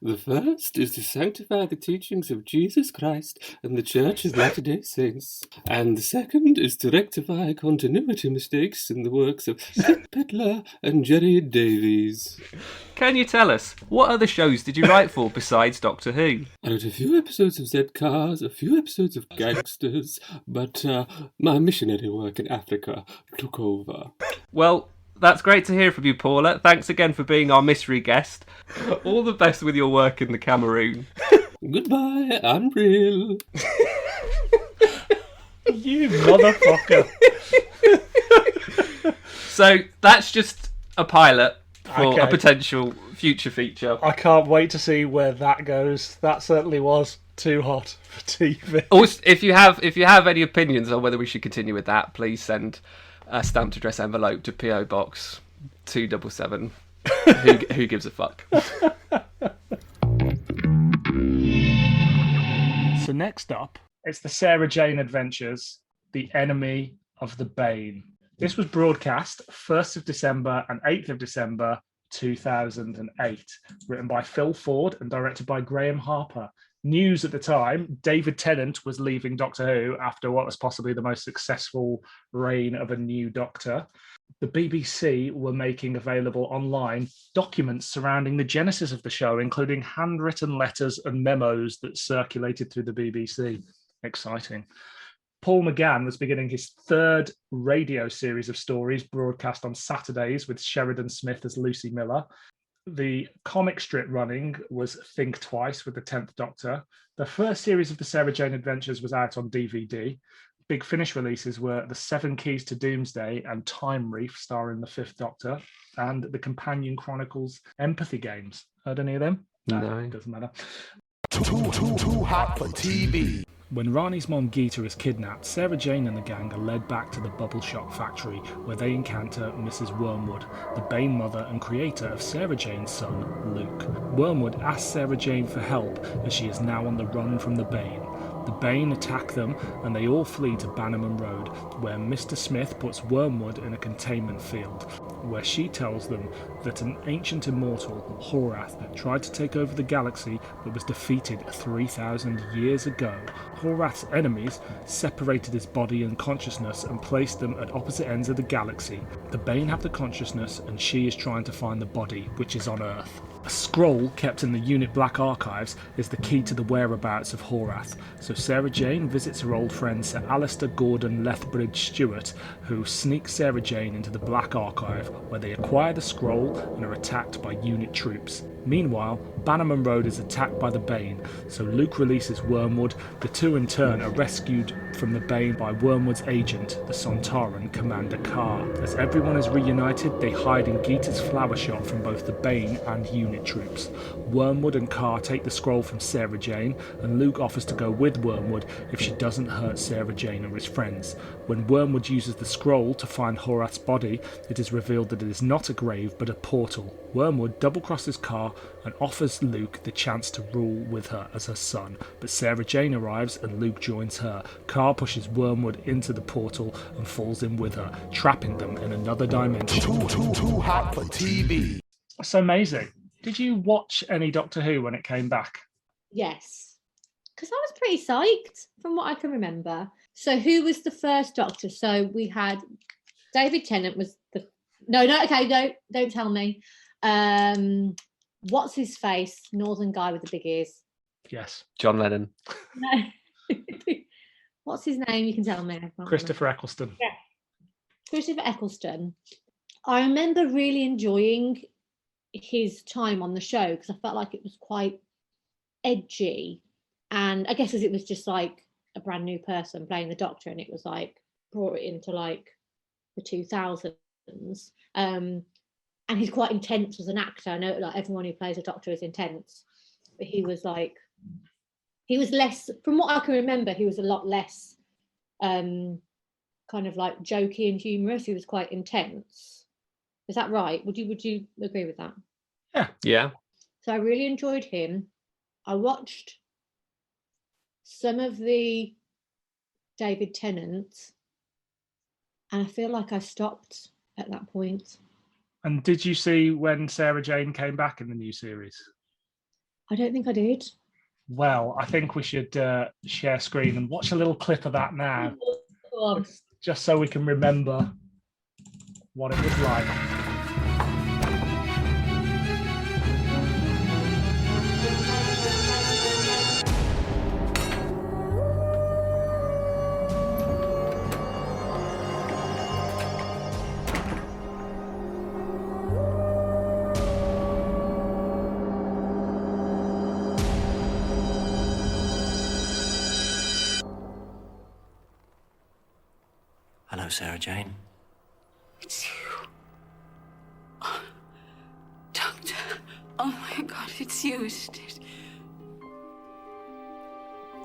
E: The first is to sanctify the teachings of Jesus Christ and the Church of Latter-day Saints. And the second is to rectify continuity mistakes in the works of Kit Pitler and Jerry Davies.
C: Can you tell us, what other shows did you write for besides Doctor Who?
E: I wrote a few episodes of Z-Cars, a few episodes of Gangsters, but my missionary work in Africa took over.
C: Well, That's great to hear from you, Paula. Thanks again for being our mystery guest. All the best with your work in the Cameroon.
E: Goodbye, I'm real.
B: You motherfucker.
C: So that's just a pilot for
B: Okay.
C: a potential future feature.
B: I can't wait to see where that goes. That certainly was too hot for TV.
C: Also, if you have any opinions on whether we should continue with that, please send a stamped address envelope to PO Box 277. Who gives a fuck?
B: So next up, it's the Sarah Jane Adventures, The Enemy of the Bane. This was broadcast 1st of December and 8th of December 2008, written by Phil Ford and directed by Graeme Harper. News at the time, David Tennant was leaving Doctor Who after what was possibly the most successful reign of a new Doctor. The BBC were making available online documents surrounding the genesis of the show, including handwritten letters and memos that circulated through the BBC. Exciting. Paul McGann was beginning his third radio series of stories broadcast on Saturdays with Sheridan Smith as Lucy Miller. The comic strip running was Think Twice with the 10th Doctor. The first series of the Sarah Jane Adventures was out on DVD. Big Finish releases were The Seven Keys to Doomsday and Time Reef, starring the 5th Doctor, and the Companion Chronicles Empathy Games. Heard any of them?
C: No.
B: Doesn't matter.
A: Too hot for TV.
B: When Rani's mom Geeta is kidnapped, Sarah Jane and the gang are led back to the Bubble Shop factory where they encounter Mrs. Wormwood, the Bane mother and creator of Sarah Jane's son, Luke. Wormwood asks Sarah Jane for help as she is now on the run from the Bane. The Bane attack them and they all flee to Bannerman Road, where Mr. Smith puts Wormwood in a containment field, where she tells them that an ancient immortal, Horath, tried to take over the galaxy but was defeated 3,000 years ago. Horath's enemies separated his body and consciousness and placed them at opposite ends of the galaxy. The Bane have the consciousness and she is trying to find the body, which is on Earth. A scroll kept in the Unit Black archives is the key to the whereabouts of Horath, so Sarah Jane visits her old friend Sir Alistair Gordon Lethbridge Stewart, who sneaks Sarah Jane into the Black Archive, where they acquire the scroll and are attacked by Unit troops. Meanwhile, Bannerman Road is attacked by the Bane, so Luke releases Wormwood. The two in turn are rescued from the Bane by Wormwood's agent, the Sontaran Commander Carr. As everyone is reunited, they hide in Geeta's flower shop from both the Bane and Unit troops. Wormwood and Carr take the scroll from Sarah Jane, and Luke offers to go with Wormwood if she doesn't hurt Sarah Jane or his friends. When Wormwood uses the scroll to find Horath's body, it is revealed that it is not a grave but a portal. Wormwood double-crosses Carr and offers Luke the chance to rule with her as her son, but Sarah Jane arrives and Luke joins her. Carr pushes Wormwood into the portal and falls in with her, trapping them in another dimension.
A: Too hot for TV.
B: So amazing. Did you watch any Doctor Who when it came back?
D: Yes, because I was pretty psyched from what I can remember. So who was the first Doctor? So we had David Tennant was the don't tell me. What's his face? Northern guy with the big ears.
B: Yes.
C: John Lennon.
D: No. What's his name? You can tell me. I can't
B: Christopher Eccleston.
D: Yeah. Christopher Eccleston. I remember really enjoying his time on the show because I felt like it was quite edgy, and I guess as it was just like a brand new person playing the Doctor, and it was like brought it into like the 2000s. And he's quite intense as an actor. I know like everyone who plays a Doctor is intense, but he was less, from what I can remember, he was a lot less kind of like jokey and humorous. He was quite intense. Is that right? Would you agree with that?
C: Yeah.
D: So I really enjoyed him. I watched some of the David Tennant, and I feel like I stopped at that point.
B: And did you see when Sarah Jane came back in the new series?
D: I don't think I did.
B: Well, I think we should share screen and watch a little clip of that now,
D: Go on.
B: just so we can remember what it was like.
F: Hello, Sarah Jane.
G: It's you. Oh, Doctor. Oh my God, it's you, isn't it?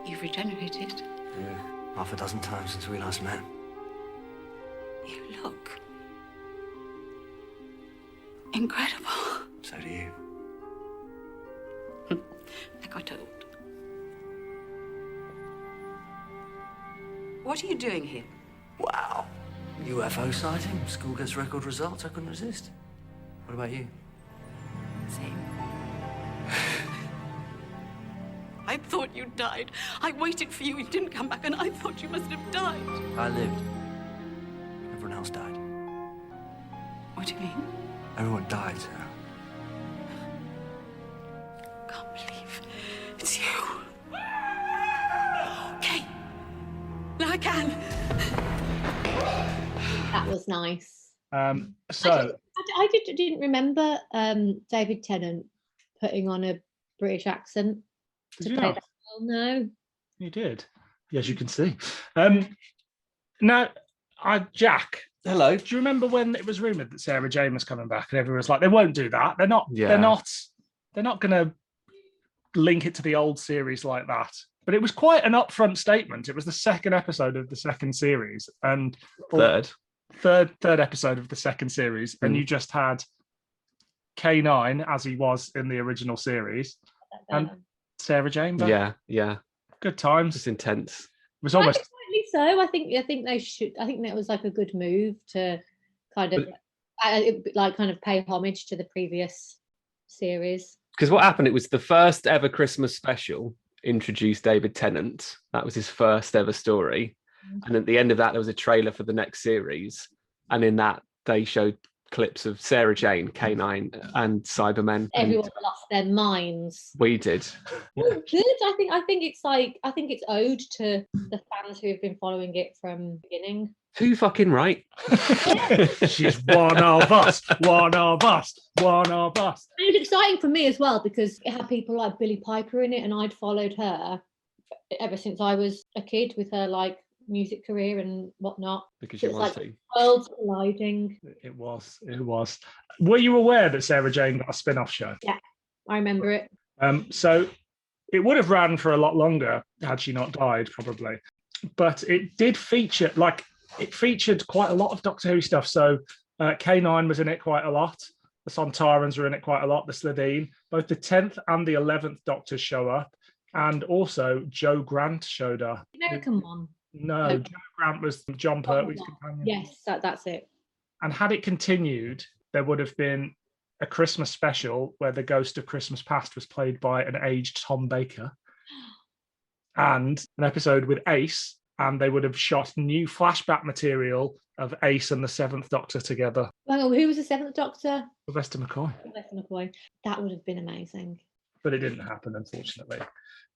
G: You've regenerated.
F: Yeah, half a dozen times since we last met.
G: You look incredible.
F: So do you.
G: I got old. What are you doing here?
F: Wow. UFO sighting, school gets record results, I couldn't resist. What about you?
G: Same. I thought you died. I waited for you. You didn't come back, and I thought you must have died.
F: I lived. Everyone else died.
G: What do you mean?
F: Everyone died, Sarah.
G: Can't believe it's you. Okay. Now I can.
D: That was nice.
B: So
D: I didn't remember David Tennant putting on a British accent
B: did
D: to
B: you
D: play
B: not?
D: that role. No.
B: You did, as you can see. Now, Jack.
C: Hello.
B: Do you remember when it was rumored that Sarah Jane was coming back, and everyone was like, "They won't do that. They're not.
C: Yeah.
B: They're not going to link it to the old series like that." But it was quite an upfront statement. It was the second episode of the second series, and third episode of the second series, and you just had K9 as he was in the original series, and Sarah Jane back.
C: Yeah.
B: Good times.
C: It's intense.
B: It was almost
D: Rightly so. I think they should. I think that was like a good move to kind of pay homage to the previous series.
C: Because what happened, it was the first ever Christmas special, introduced David Tennant. That was his first ever story. And at the end of that, there was a trailer for the next series. And in that, they showed clips of Sarah Jane, K9, and Cybermen.
D: Everyone lost their minds.
C: We did.
D: Oh, good. I think it's owed to the fans who have been following it from the beginning.
C: Too fucking right.
B: she's one of us, one of us, one of us.
D: And it was exciting for me as well because it had people like Billie Piper in it, and I'd followed her ever since I was a kid with her like music career and whatnot.
C: Because you
D: It's
C: want
D: like
C: to.
D: worlds colliding.
B: It was. Were you aware that Sarah Jane got a spin-off show?
D: Yeah, I remember it.
B: So it would have ran for a lot longer had she not died, probably. But it did feature, it featured quite a lot of Doctor Who stuff. So K9 was in it quite a lot. The Sontarans were in it quite a lot. The Slitheen. Both the 10th and the 11th Doctors show up. And also Joe Grant showed up.
D: American one.
B: No, Joe Grant was John Pertwee's companion.
D: Yes, that's it.
B: And had it continued, there would have been a Christmas special where the ghost of Christmas past was played by an aged Tom Baker, and an episode with Ace, and they would have shot new flashback material of Ace and the Seventh Doctor together.
D: Hang on, who was the Seventh Doctor?
B: Sylvester McCoy.
D: Sylvester McCoy. That would have been amazing.
B: But it didn't happen, unfortunately.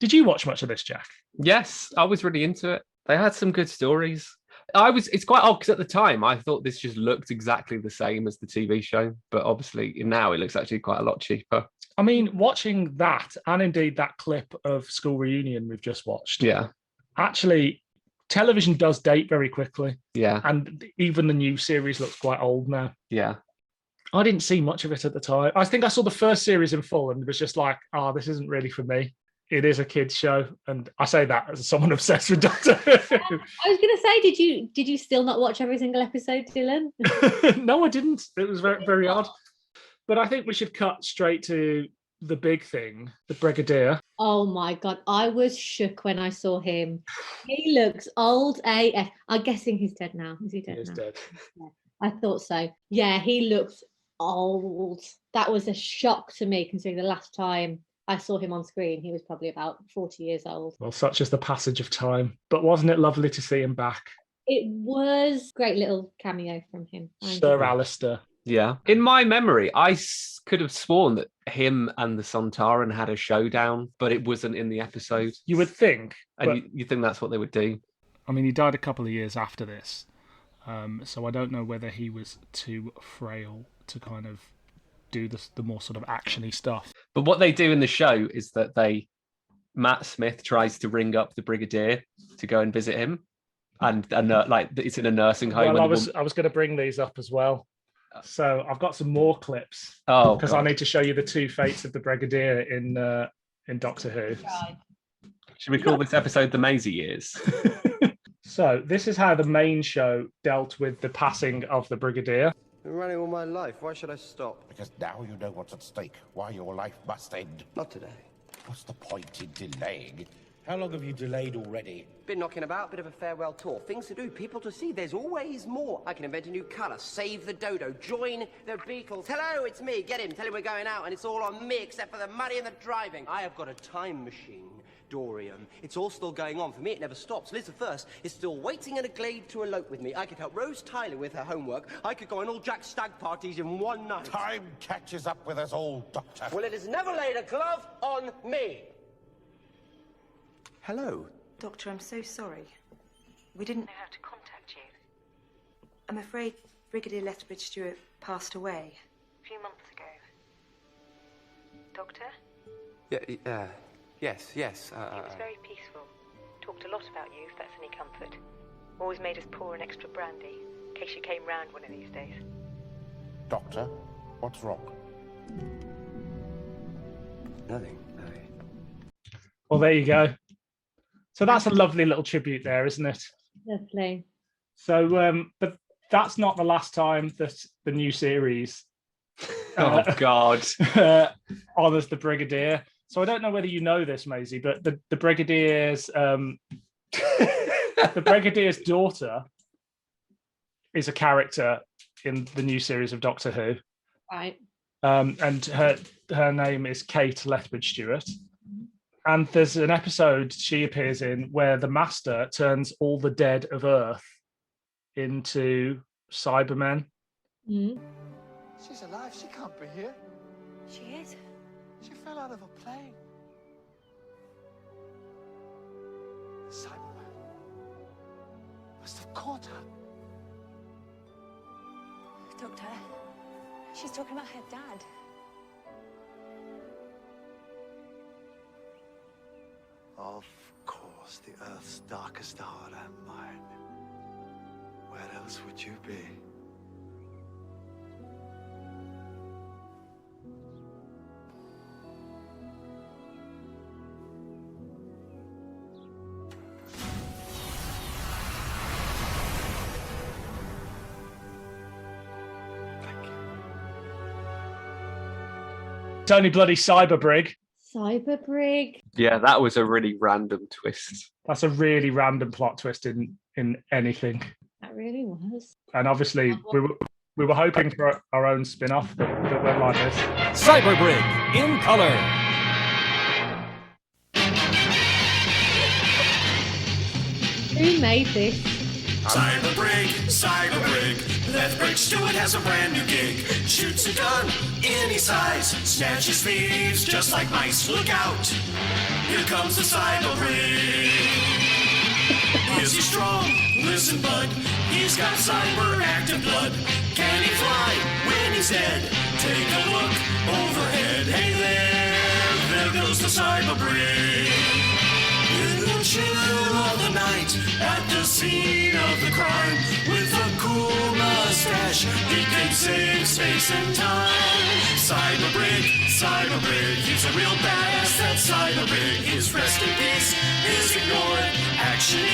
B: Did you watch much of this, Jack?
C: Yes, I was really into it. They had some good stories. It's quite odd because at the time I thought this just looked exactly the same as the TV show, but obviously now it looks actually quite a lot cheaper.
B: I mean, watching that, and indeed that clip of School Reunion we've just watched.
C: Yeah.
B: Actually, television does date very quickly.
C: Yeah.
B: And even the new series looks quite old now.
C: Yeah.
B: I didn't see much of it at the time. I think I saw the first series in full and was just like, this isn't really for me. It is a kids' show, and I say that as someone obsessed with Doctor Who.
D: I was going to say, did you still not watch every single episode, Dylan?
B: No, I didn't. It was very, very odd. But I think we should cut straight to the big thing, the Brigadier.
D: Oh my God, I was shook when I saw him. He looks old AF. I'm guessing he's dead now. Is he dead now?
B: He is dead.
D: Yeah, I thought so. Yeah, he looks old. That was a shock to me, considering the last time I saw him on screen, he was probably about 40 years old.
B: Well, such is the passage of time. But wasn't it lovely to see him back?
D: It was a great little cameo from him.
B: Sir Alistair.
C: Yeah. In my memory, I could have sworn that him and the Sontaran had a showdown, but it wasn't in the episode.
B: You would think.
C: And you think that's what they would do?
B: I mean, he died a couple of years after this. So I don't know whether he was too frail to kind of do the more sort of actiony stuff.
C: But what they do in the show is that Matt Smith tries to ring up the Brigadier to go and visit him, and like it's in a nursing home.
B: Well,
C: and
B: I was going to bring these up as well. So I've got some more clips.
C: Oh,
B: because I need to show you the two fates of the Brigadier in Doctor Who.
D: Right.
C: Should we call this episode the Maisie years?
B: So this is how the main show dealt with the passing of the Brigadier.
H: I've been running all my life. Why should I stop?
A: Because now you know what's at stake, why your life must end.
H: Not today.
A: What's the point in delaying? How long have you delayed already?
I: Been knocking about, bit of a farewell tour. Things to do, people to see. There's always more. I can invent a new colour, save the dodo, join the Beatles. Hello, it's me. Get him. Tell him we're going out, and it's all on me except for the money and the driving. I have got a time machine, Dorian. It's all still going on. For me, it never stops. Liz the First is still waiting in a glade to elope with me. I could help Rose Tyler with her homework. I could go on all Jack's stag parties in one night.
A: Time catches up with us all, Doctor.
I: Well, it has never laid a glove on me.
H: Hello.
J: Doctor, I'm so sorry. We didn't know how to contact you. I'm afraid Brigadier Lethbridge Stewart passed away a few months ago. Doctor?
H: Yes.
J: He was very peaceful. Talked a lot about you, if that's any comfort. Always made us pour an extra brandy, in case you came round one of these days.
A: Doctor, what's wrong?
H: Nothing.
B: Well, there you go. So that's a lovely little tribute there, isn't it?
D: Lovely.
B: So, but that's not the last time that the new series
C: Oh God.
B: honours the Brigadier. So I don't know whether you know this, Maisie, but the Brigadier's the Brigadier's daughter is a character in the new series of Doctor Who.
D: Right.
B: And her name is Kate Lethbridge Stewart. And there's an episode she appears in where the Master turns all the dead of Earth into Cybermen.
D: Mm.
K: She's alive. She can't be here.
J: She is.
K: She fell out of a plane. Cyberman must have caught her.
J: Doctor, she's talking about her dad.
K: Of course, the Earth's darkest hour and mine. Where else would you be?
B: It's only bloody Cyberbrig.
D: Cyberbrig.
C: Yeah, that was a really random twist.
B: That's a really random plot twist in anything.
D: That really was.
B: And obviously, we were hoping for our own spin-off that went like this.
L: Cyberbrig in color.
D: Who made this?
L: Cyberbrig. Lethbridge Stewart has a brand new gig. Shoots a gun any size. Snatches thieves just like mice. Look out! Here comes the Cyberbrig. Is he strong? Listen, bud. He's got cyber active blood. Can he fly when he's dead? Take a look overhead. Hey there goes the Cyberbrig. In the chill of the night, at the scene of the crime, with a cool mustache, he can save space and time. Cyberbrig, he's a real badass. That Cyberbrig, his rest in peace is ignored. Action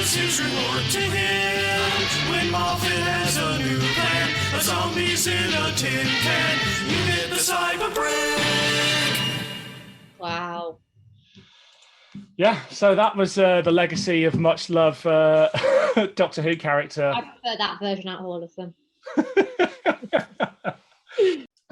L: is his reward to him. When Moffat has a new plan, a zombies in a tin can, you get the Cyberbrig.
D: Wow.
B: Yeah, so that was the legacy of much love Doctor Who character.
D: I prefer that version out of all of them.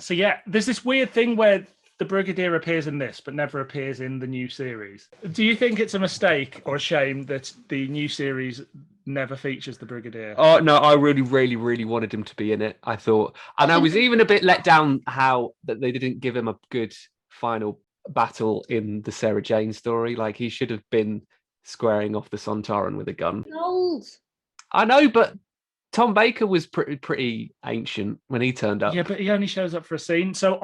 B: So yeah, there's this weird thing where the Brigadier appears in this, but never appears in the new series. Do you think it's a mistake or a shame that the new series never features the Brigadier?
C: Oh no, I really, really, really wanted him to be in it. I thought, and I was even a bit let down how that they didn't give him a good final battle in the Sarah Jane story. Like he should have been squaring off the Sontaran with a gun.
D: Old.
C: I know, but Tom Baker was pretty ancient when he turned up.
B: Yeah, but he only shows up for a scene. So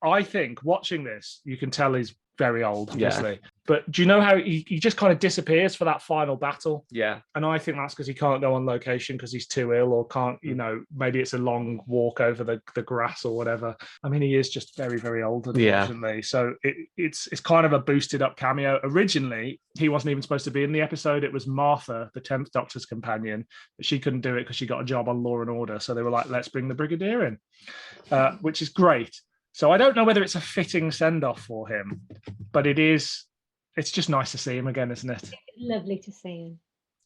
B: I think watching this, you can tell he's very old, obviously. But do you know how he just kind of disappears for that final battle?
C: Yeah.
B: And I think that's because he can't go on location because he's too ill, or can't, maybe it's a long walk over the grass or whatever. I mean, he is just very, very old, unfortunately. So it's kind of a boosted up cameo. Originally, he wasn't even supposed to be in the episode. It was Martha, the 10th Doctor's companion, but she couldn't do it because she got a job on Law and Order. So they were like, let's bring the Brigadier in, which is great. So I don't know whether it's a fitting send-off for him, but it's just nice to see him again, isn't it?
D: Lovely to see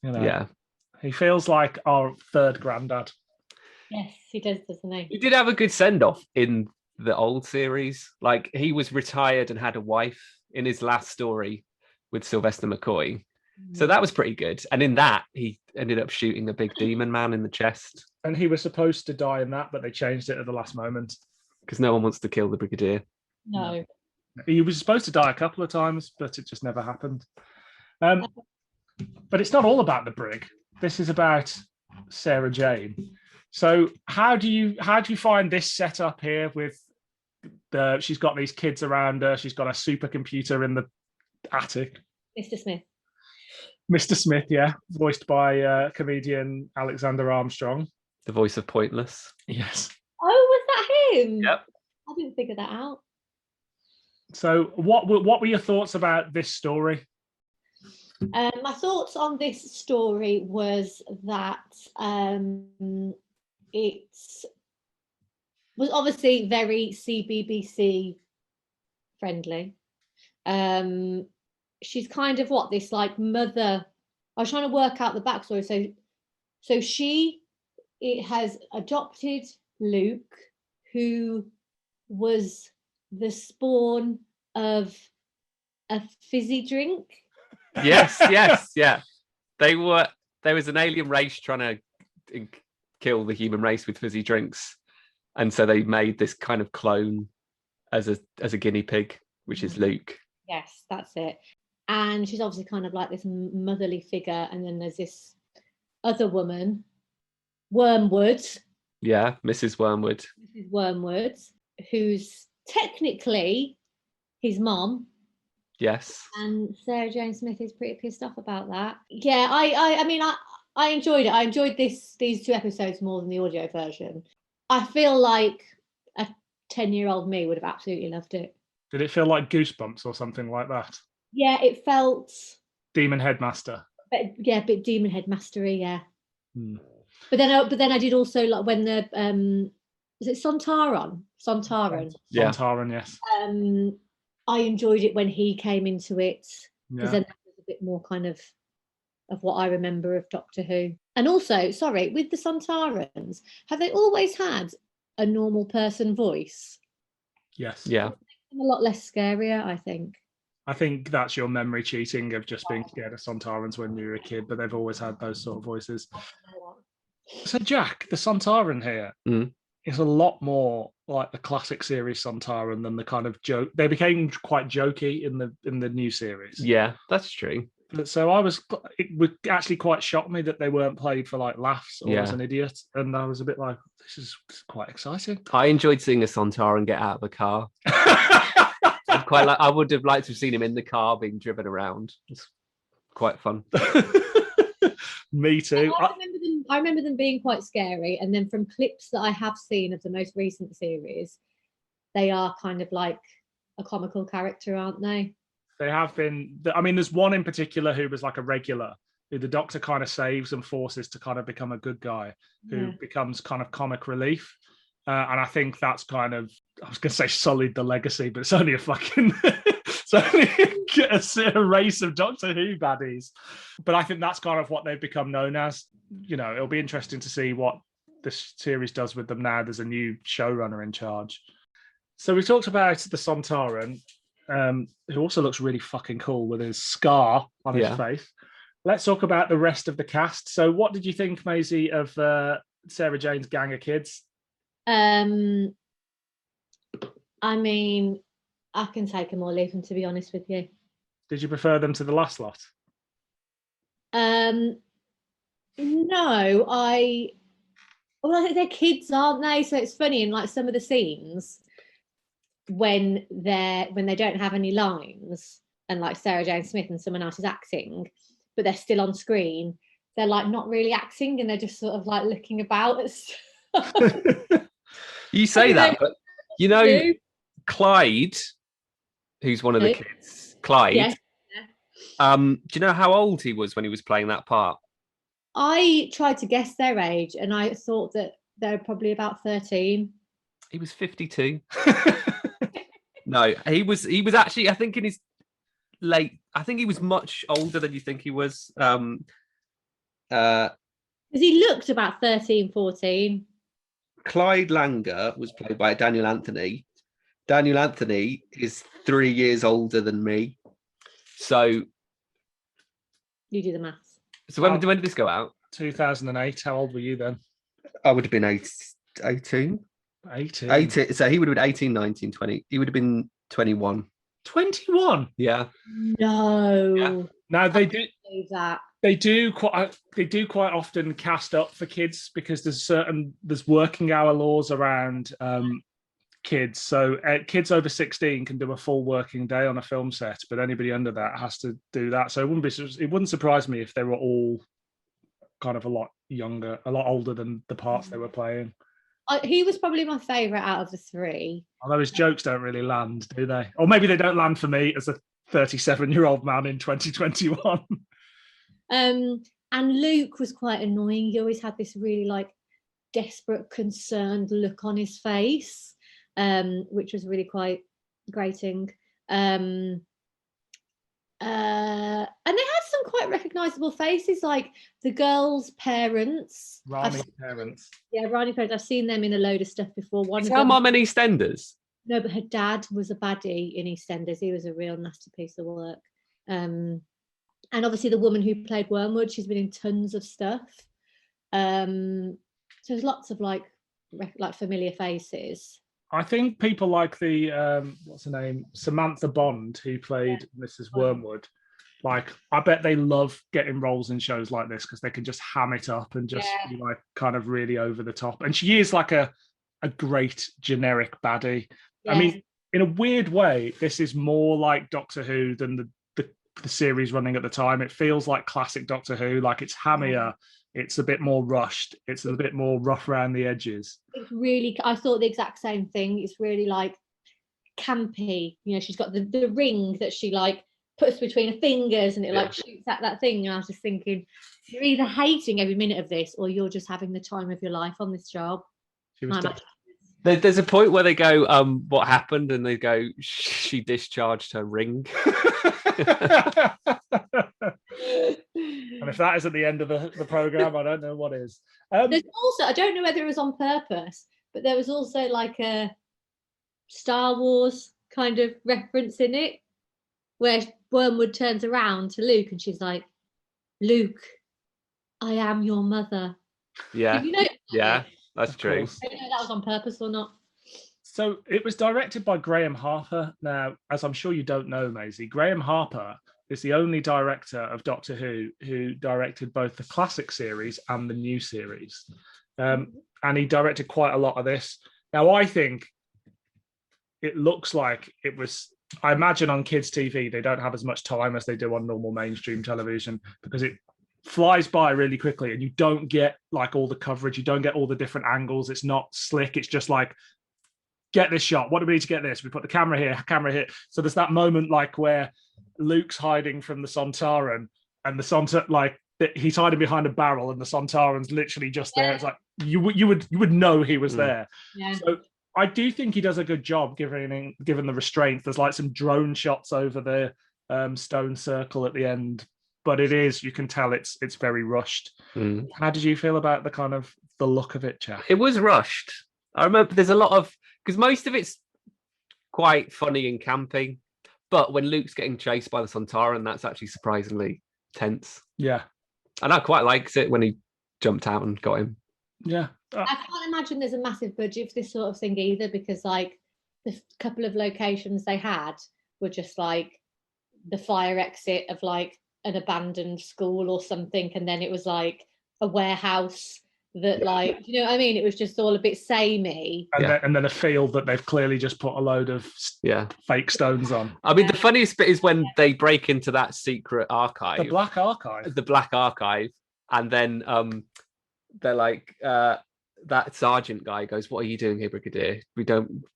D: him.
C: Yeah.
B: He feels like our third granddad.
D: Yes, he does, doesn't he?
C: He did have a good send-off in the old series. Like, he was retired and had a wife in his last story with Sylvester McCoy. So that was pretty good. And in that, he ended up shooting a big demon man in the chest.
B: And he was supposed to die in that, but they changed it at the last moment.
C: Because no one wants to kill the Brigadier.
D: No.
B: He was supposed to die a couple of times, but it just never happened. But it's not all about the Brig. This is about Sarah Jane. So how do you find this setup here with she's got these kids around her, she's got a supercomputer in the attic.
D: Mr. Smith.
B: Mr. Smith, yeah, voiced by comedian Alexander Armstrong.
C: The voice of Pointless.
B: Yes.
D: Oh, was that him?
C: Yep.
D: I didn't figure that out.
B: So what were your thoughts about this story?
D: My thoughts on this story was that it was obviously very CBBC friendly. She's kind of this like mother. I was trying to work out the backstory. So she has adopted Luke, who was the spawn of a fizzy drink.
C: Yes, yeah. There was an alien race trying to kill the human race with fizzy drinks, and so they made this kind of clone as a guinea pig, which is Luke.
D: Yes, that's it. And she's obviously kind of like this motherly figure, and then there's this other woman, Wormwood.
C: Yeah, Mrs. Wormwood.
D: Mrs. Wormwood, who's technically his mom.
C: Yes.
D: And Sarah Jane Smith is pretty pissed off about that. Yeah, I mean, I enjoyed it. I enjoyed these 2 episodes more than the audio version. I feel like a 10-year-old me would have absolutely loved it.
B: Did it feel like Goosebumps or something like that?
D: Yeah, it felt
B: Demon Headmaster.
D: But Demon Headmastery, yeah. But then I did also like when the is it Sontaran?
C: Yeah.
B: Sontaran, yes.
D: I enjoyed it when he came into it, because then that was a bit more kind of what I remember of Doctor Who. And also, sorry, with the Sontarans, have they always had a normal person voice?
B: Yes.
C: Yeah.
D: A lot less scarier, I think.
B: I think that's your memory cheating of just being scared of Sontarans when you were a kid, but they've always had those sort of voices. So Jack, the Sontaran here is a lot more like the classic series Sontaran than the kind of joke. They became quite jokey in the new series.
C: Yeah, that's true.
B: So it would actually quite shock me that they weren't played for like laughs or as an idiot, and I was a bit like, this is quite exciting.
C: I enjoyed seeing a Sontaran get out of a car. I would have liked to have seen him in the car being driven around. It's quite fun.
B: Me too.
D: I remember them being quite scary, and then from clips that I have seen of the most recent series, they are kind of like a comical character, aren't they?
B: They have been. I mean, there's one in particular who was like a regular, who the Doctor kind of saves and forces to kind of become a good guy, who becomes kind of comic relief. And I think that's kind of, I was going to say sullied the legacy, but it's only a fucking, it's only a race of Doctor Who baddies. But I think that's kind of what they've become known as. It'll be interesting to see what this series does with them now. There's a new showrunner in charge. So we talked about the Sontaran, who also looks really fucking cool with his scar on his face. Let's talk about the rest of the cast. So what did you think, Maisie, of Sarah Jane's gang of kids?
D: I mean, I can take them or leave them, to be honest with you.
B: Did you prefer them to the last lot?
D: No, I think they're kids, aren't they? So it's funny in like some of the scenes when they don't have any lines, and like Sarah Jane Smith and someone else is acting, but they're still on screen, they're like not really acting and they're just sort of like looking about.
C: You say that, but you know, Clyde, who's one of the kids, Clyde.
D: Yes.
C: Do you know how old he was when he was playing that part?
D: I tried to guess their age, and I thought that they're probably about 13.
C: He was 52. No, he was actually, I think, in his late. I think he was much older than you think he was.
D: Because he looked about 13, 14.
C: Clyde Langer was played by Daniel Anthony. Daniel Anthony is 3 years older than me. So
D: you do the maths.
C: So when did this go out?
B: 2008. How old were you then?
C: I would have been 18.
B: 18.
C: So he would have been 18, 19, 20. He would have been 21.
B: 21?
C: Yeah.
D: No.
C: Yeah.
B: Now they do
D: that.
B: They do quite often cast up for kids because there's working hour laws around kids. So kids over 16 can do a full working day on a film set, but anybody under that has to do that. So it wouldn't surprise me if they were all kind of a lot younger, a lot older than the parts they were playing.
D: He was probably my favourite out of the three.
B: Although his jokes don't really land, do they? Or maybe they don't land for me as a 37-year-old man in 2021.
D: And Luke was quite annoying. He always had this really like desperate, concerned look on his face, which was really quite grating. And they had some quite recognisable faces, like the girl's parents.
B: Rani's parents.
D: Yeah, Rani's parents. I've seen them in a load of stuff before.
C: Is her mum in EastEnders?
D: No, but her dad was a baddie in EastEnders. He was a real nasty piece of work. And obviously the woman who played Wormwood, she's been in tons of stuff. So there's lots of like familiar faces.
B: I think people like the what's her name, Samantha Bond, who played Mrs. Wormwood. Like, I bet they love getting roles in shows like this because they can just ham it up and just be like kind of really over the top. And she is like a great generic baddie. Yeah. I mean, in a weird way, this is more like Doctor Who than the series running at the time. It feels like classic Doctor Who, like it's hammier. It's a bit more rushed. It's a bit more rough around the edges.
D: It's really, I thought the exact same thing. It's really like campy. You know, she's got the ring that she like puts between her fingers and it like shoots at that thing. And I was just thinking, you're either hating every minute of this or you're just having the time of your life on this job.
C: There's a point where they go, what happened? And they go, she discharged her ring.
B: And if that isn't the end of the program, I don't know what is.
D: There's also, I don't know whether it was on purpose, but there was also like a Star Wars kind of reference in it, where Wormwood turns around to Luke and she's like, "Luke, I am your mother."
C: Yeah,
D: you know
C: yeah, that's true.
D: I don't know if that was on purpose or not.
B: So it was directed by Graeme Harper. Now, as I'm sure you don't know, Maisie, Graeme Harper is the only director of Doctor who directed both the classic series and the new series. And he directed quite a lot of this. Now, I think it looks like it was, I imagine on kids' TV, they don't have as much time as they do on normal mainstream television because it flies by really quickly and you don't get like all the coverage. You don't get all the different angles. It's not slick. It's just like, get this shot. What do we need to get this? We put the camera here. So there's that moment like where Luke's hiding from the Sontaran and he's hiding behind a barrel and the Sontaran's literally just there. It's like you would know he was there.
D: Yeah.
B: So I do think he does a good job given the restraint. There's like some drone shots over the stone circle at the end, but you can tell it's very rushed. How did you feel about the look of it, Jack?
C: It was rushed. I remember there's a lot of, because most of it's quite funny and campy, but when Luke's getting chased by the Sontaran, that's actually surprisingly tense.
B: Yeah.
C: And I quite liked it when he jumped out and got him.
B: Yeah.
D: I can't imagine there's a massive budget for this sort of thing either, because like the couple of locations they had were just like the fire exit of like an abandoned school or something, and then it was like a warehouse that, like, do you know what I mean? It was just all a bit samey.
B: And then a field that they've clearly just put a load of fake stones on.
C: I mean, the funniest bit is when they break into that secret archive.
B: The Black Archive.
C: The Black Archive. And then they're like, that sergeant guy goes, "What are you doing here, Brigadier?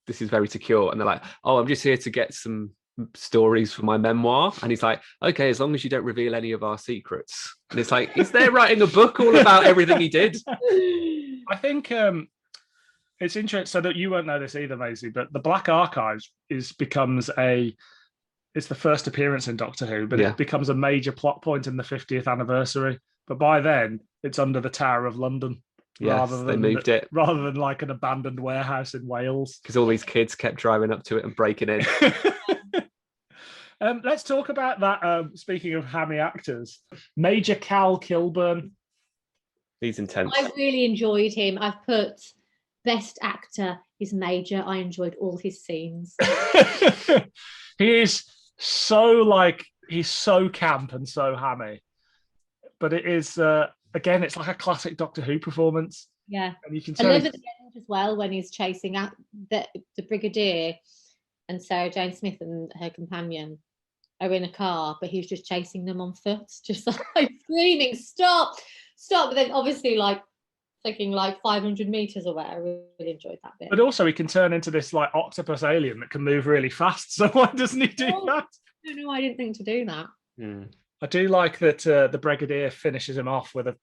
C: This is very secure." And they're like, "Oh, I'm just here to get some stories for my memoir." And he's like, "Okay, as long as you don't reveal any of our secrets." And it's like, is there writing a book all about everything he did?
B: I think it's interesting. So that you won't know this either, Maisie, but the Black Archives it's the first appearance in Doctor Who, but it becomes a major plot point in the 50th anniversary. But by then, it's under the Tower of London.
C: Yes, they moved it.
B: Rather than like an abandoned warehouse in Wales.
C: Because all these kids kept driving up to it and breaking in.
B: Let's talk about that. Speaking of hammy actors, Major Cal Kilburn.
C: He's intense.
D: I really enjoyed him. I've put best actor is Major. I enjoyed all his scenes.
B: He is so he's so camp and so hammy. But it is, again, it's like a classic Doctor Who performance.
D: Yeah.
B: And you can
D: I love at the end as well when he's chasing out the Brigadier and Sarah Jane Smith and her companion are in a car, but he's just chasing them on foot, just like screaming, "Stop, stop!" But then obviously taking 500 meters away. I really enjoyed that bit.
B: But also he can turn into this octopus alien that can move really fast. So why doesn't he do that?
D: No, I didn't think to do that.
B: I do like that the Brigadier finishes him off with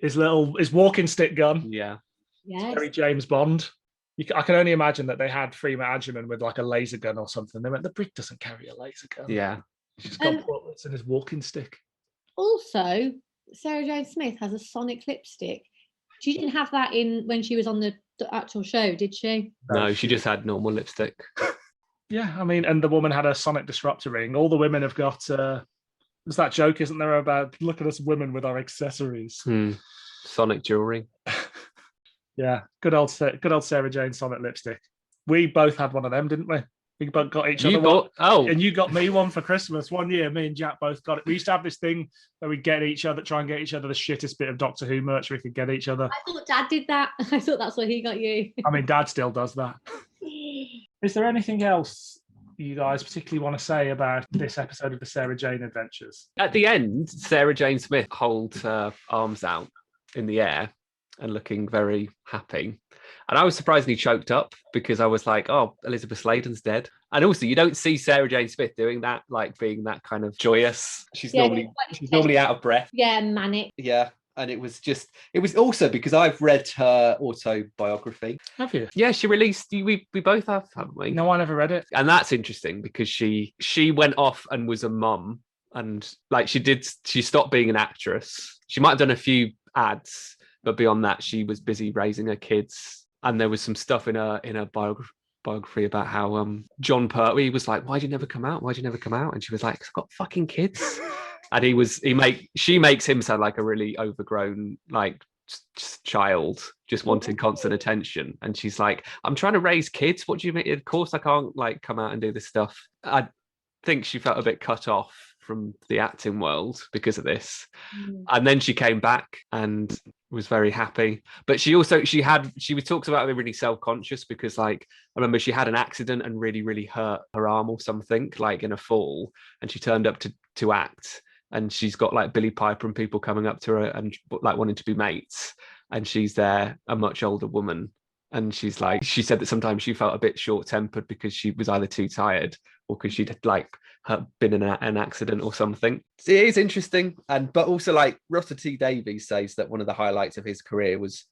B: his walking stick gun.
C: Yeah.
D: Yes.
B: Very James Bond. I can only imagine that they had Freema Agyeman with a laser gun or something. They went, the Brig doesn't carry a laser gun.
C: Yeah.
B: She's got bullets in his walking stick.
D: Also, Sarah Jane Smith has a sonic lipstick. She didn't have that when she was on the actual show, did she?
C: No, she just had normal lipstick.
B: Yeah, I mean, and the woman had a sonic disruptor ring. All the women have got... there's that joke, isn't there, about look at us women with our accessories.
C: Sonic jewelry.
B: Yeah, good old Sarah Jane sonic lipstick. We both had one of them, didn't we? We both got each other one.
C: Oh,
B: and you got me one for Christmas. One year, me and Jack both got it. We used to have this thing where we'd try and get each other the shittest bit of Doctor Who merch we could get each other.
D: I thought Dad did that. I thought that's what he got you.
B: I mean, Dad still does that. Is there anything else you guys particularly want to say about this episode of the Sarah Jane Adventures?
C: At the end, Sarah Jane Smith holds her arms out in the air and looking very happy. And I was surprisingly choked up because I was like, oh, Elizabeth Sladen's dead. And also, you don't see Sarah Jane Smith doing that, being that kind of joyous. She's normally out of breath.
D: Yeah, manic.
C: Yeah. And it was also because I've read her autobiography.
B: Have you?
C: Yeah, she released, we both have, haven't we?
B: No, I never read it.
C: And that's interesting because she went off and was a mum and she stopped being an actress. She might have done a few ads, but beyond that, she was busy raising her kids. And there was some stuff in her biography about how John Pertwee was like, "Why'd you never come out? Why'd you never come out?" And she was like, "'Cause I've got fucking kids." And she makes him sound like a really overgrown child just wanting constant attention. And she's like, "I'm trying to raise kids. What do you mean? Of course I can't come out and do this stuff." I think she felt a bit cut off from the acting world because of this. And then she came back and was very happy. But she talks about being really self-conscious because I remember she had an accident and really, really hurt her arm or something, in a fall, and she turned up to act. And she's got Billy Piper and people coming up to her and wanting to be mates. And she's there, a much older woman. And she said that sometimes she felt a bit short-tempered because she was either too tired or because she'd been in an accident or something. So it is interesting. But also Russell T Davies says that one of the highlights of his career was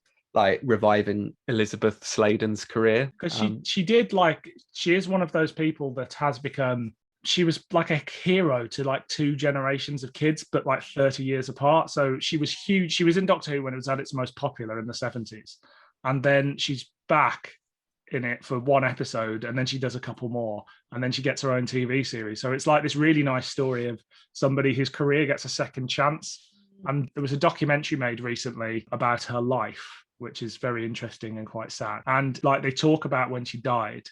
C: reviving Elizabeth Sladen's career.
B: Because she is one of those people that has become... She was a hero to two generations of kids, but 30 years apart. So she was huge. She was in Doctor Who when it was at its most popular in the 70s. And then she's back in it for one episode, and then she does a couple more, and then she gets her own TV series. So it's this really nice story of somebody whose career gets a second chance. And there was a documentary made recently about her life, which is very interesting and quite sad. And they talk about when she died.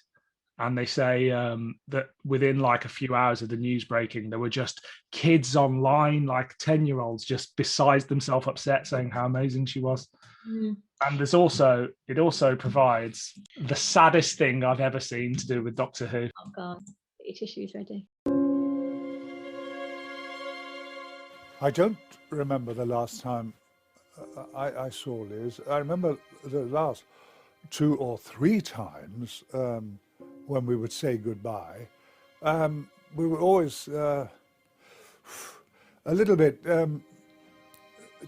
B: And they say that within a few hours of the news breaking, there were just kids online, 10-year-olds, just beside themselves upset, saying how amazing she was. And it also provides the saddest thing I've ever seen to do with Doctor Who.
D: Oh God, get your tissues ready.
M: I don't remember the last time I saw Liz. I remember the last 2 or 3 times when we would say goodbye. We were always a little bit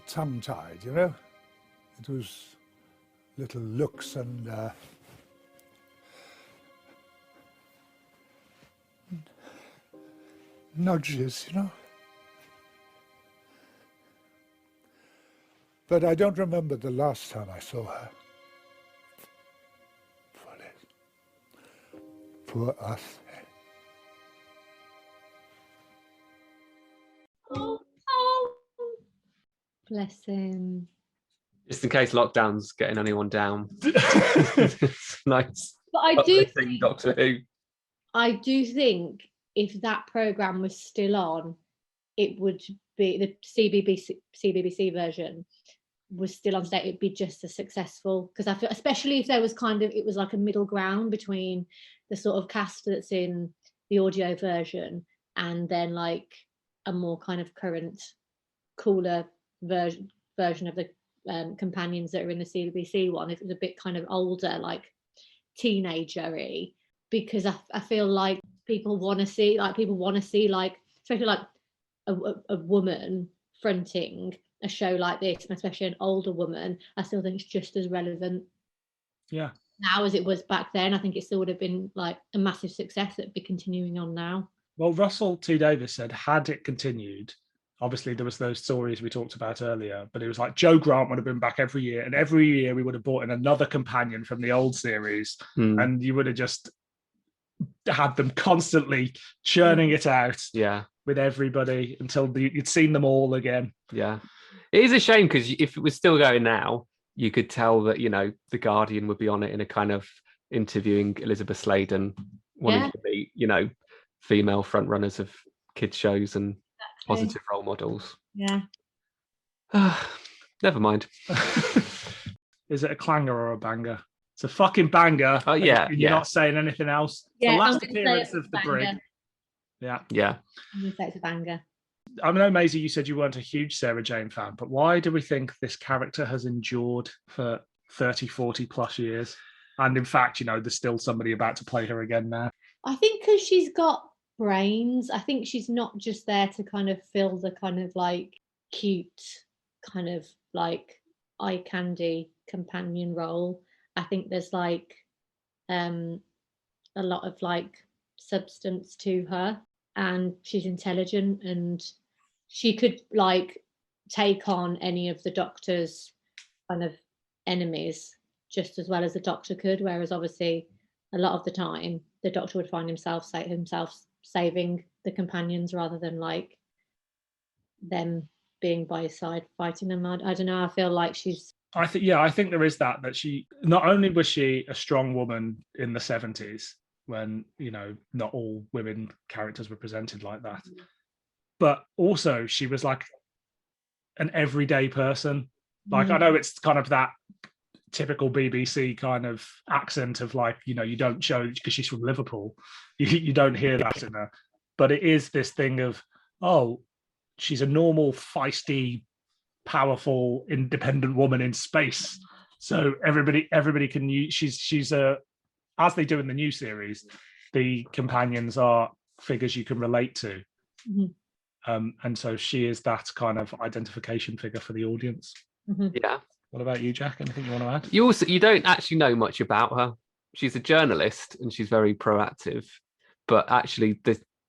M: tongue-tied, you know? It was little looks and nudges, you know? But I don't remember the last time I saw her. Poor us.
D: Oh, bless him.
C: Just in case lockdown's getting anyone down. It's nice.
D: But I do
C: think Doctor Who.
D: I do think if that programme was still on, it would be the CBBC version was still on today, it'd be just as successful, because I feel, especially if there was it was like a middle ground between the sort of cast that's in the audio version and then like a more kind of current, cooler version of the companions that are in the CBBC one. If it was a bit kind of older, like teenager-y, because I feel like people want to see like especially like a woman fronting a show like this, and especially an older woman. I still think it's just as relevant now as it was back then. I think it still would have been like a massive success that'd be continuing on now.
B: Well, Russell T Davies said, had it continued, obviously there was those stories we talked about earlier, but it was like Joe Grant would have been back every year, and every year we would have brought in another companion from the old series, and you would have just had them constantly churning it out with everybody until you'd seen them all again.
C: Yeah. It is a shame, because if it was still going now, you could tell that, you know, The Guardian would be on it in a kind of interviewing Elizabeth Sladen, wanting to be, you know, female front runners of kids shows and positive role models.
D: Yeah.
C: Never mind.
B: Is it a clanger or a banger? It's a fucking banger.
C: Oh yeah.
B: You're not saying anything else.
D: Yeah,
B: the last appearance of the brig. Yeah.
D: I'm gonna say it's a banger.
B: I know, Maisie, you said you weren't a huge Sarah Jane fan, but why do we think this character has endured for 30, 40 plus years? And in fact, you know, there's still somebody about to play her again now.
D: I think because she's got brains. I think she's not just there to kind of fill the kind of like cute, kind of like eye candy companion role. I think there's like a lot of like substance to her, and she's intelligent, and she could like take on any of the Doctor's kind of enemies just as well as the Doctor could, whereas obviously a lot of the time the Doctor would find himself saving the companions rather than like them being by his side fighting them. I don't know, I feel like she's
B: I think there is that she not only was she a strong woman in the 70s when, you know, not all women characters were presented like that, but also she was like an everyday person. Like, I know it's kind of that typical BBC kind of accent of like, you know, you don't show, because she's from Liverpool, you don't hear that in her, but it is this thing of, oh, she's a normal, feisty, powerful, independent woman in space. So everybody can use, she's a, as they do in the new series, the companions are figures you can relate to. And so she is that kind of identification figure for the audience.
C: Yeah.
B: What about you, Jack? Anything you want to add?
C: You don't actually know much about her. She's a journalist and she's very proactive, but actually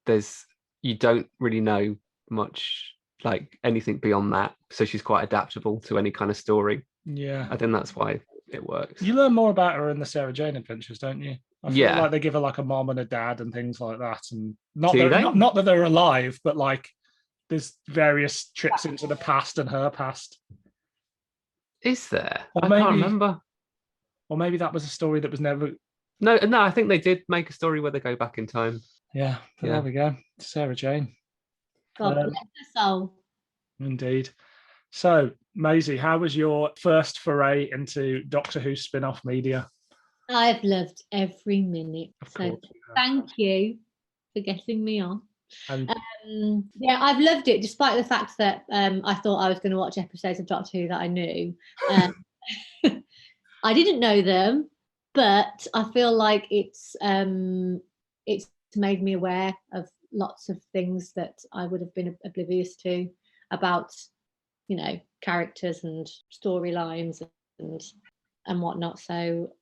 C: there's you don't really know much, like anything beyond that. So she's quite adaptable to any kind of story.
B: Yeah.
C: I think that's why it works.
B: You learn more about her in the Sarah Jane adventures, don't you? I feel like they give her like a mom and a dad and things like that. And not that they're alive, but like there's various trips into the past and her past.
C: Is there?
B: I
C: can't remember.
B: Or maybe that was a story that was never...
C: No, I think they did make a story where they go back in time.
B: Yeah, there we go. Sarah Jane.
D: God bless her soul.
B: Indeed. So Maisie, how was your first foray into Doctor Who spin-off media?
D: I've loved every minute. So thank you for getting me on.
B: And
D: yeah, I've loved it, despite the fact that I thought I was going to watch episodes of Doctor Who that I knew. I didn't know them, but I feel like it's made me aware of lots of things that I would have been oblivious to about, characters and storylines and whatnot. So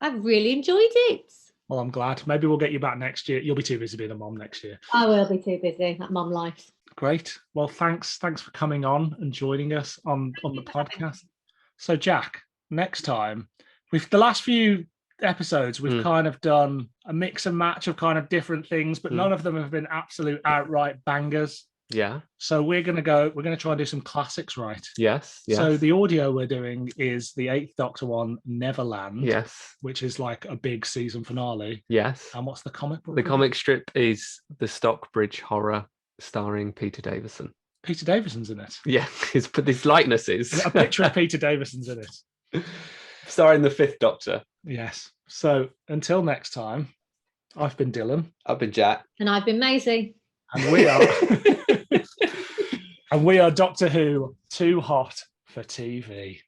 D: I've really enjoyed it.
B: Well, I'm glad. Maybe we'll get you back next year. You'll be too busy being a mom next year.
D: I will be too busy. That mom life.
B: Great. Well, thanks for coming on and joining us on the podcast. So, Jack, next time, the last few episodes, we've kind of done a mix and match of kind of different things, but none of them have been absolute outright bangers.
C: Yeah.
D: So
B: we're going to try and do some classics, right?
C: Yes.
B: So the audio we're doing is the 8th Doctor one, Neverland.
C: Yes.
B: Which is like a big season finale.
C: Yes.
B: And what's the comic book?
C: The comic strip is the Stockbridge Horror, starring Peter Davison.
B: Peter Davison's in it.
C: Yeah, his likenesses.
B: A picture of Peter Davison's in it.
C: Starring the 5th Doctor.
B: Yes. So until next time, I've been Dylan.
C: I've been Jack.
D: And I've been Maisie.
B: And we are and we are Doctor Who, Too Hot for TV.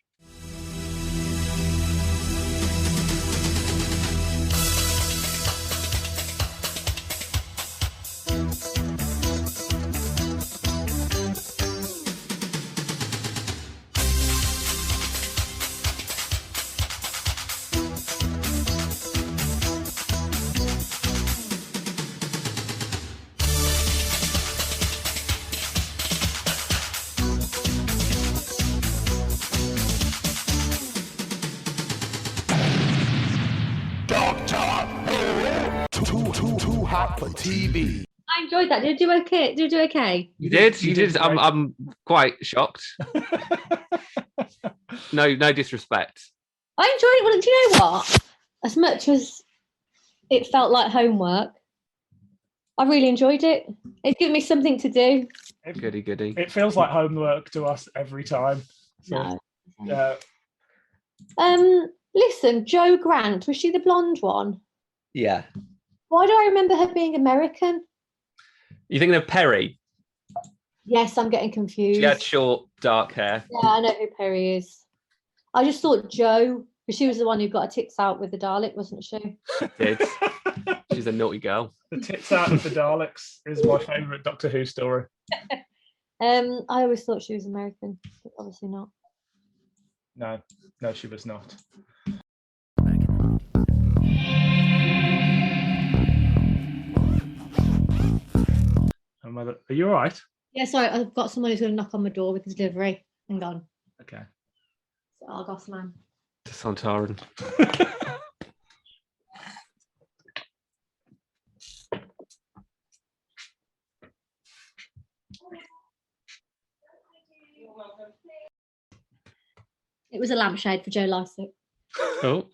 A: Too hot for TV.
D: I enjoyed that. Did you do okay? Did you do okay?
C: You did. I'm quite shocked. No disrespect.
D: I enjoyed it. Well, do you know what? As much as it felt like homework, I really enjoyed it. It's given me something to do.
C: Goody.
B: It feels like homework to us every time. So,
D: no. Listen, Jo Grant, was she the blonde one?
C: Yeah.
D: Why do I remember her being American?
C: You thinking of Perry?
D: Yes, I'm getting confused.
C: She had short, dark hair.
D: Yeah, I know who Perry is. I just thought Jo, because she was the one who got her tits out with the Dalek, wasn't she?
C: Did. She's a naughty girl.
B: The tits out of the Daleks is my favourite Doctor Who story.
D: I always thought she was American, but obviously not.
B: No, she was not. Mother, are you all right?
D: Yeah, sorry, I've got someone who's going to knock on my door with his delivery. Hang on.
B: Okay.
D: So Argos man.
C: To Santarin.
D: It was a lampshade for Joe Lycett.
C: Oh.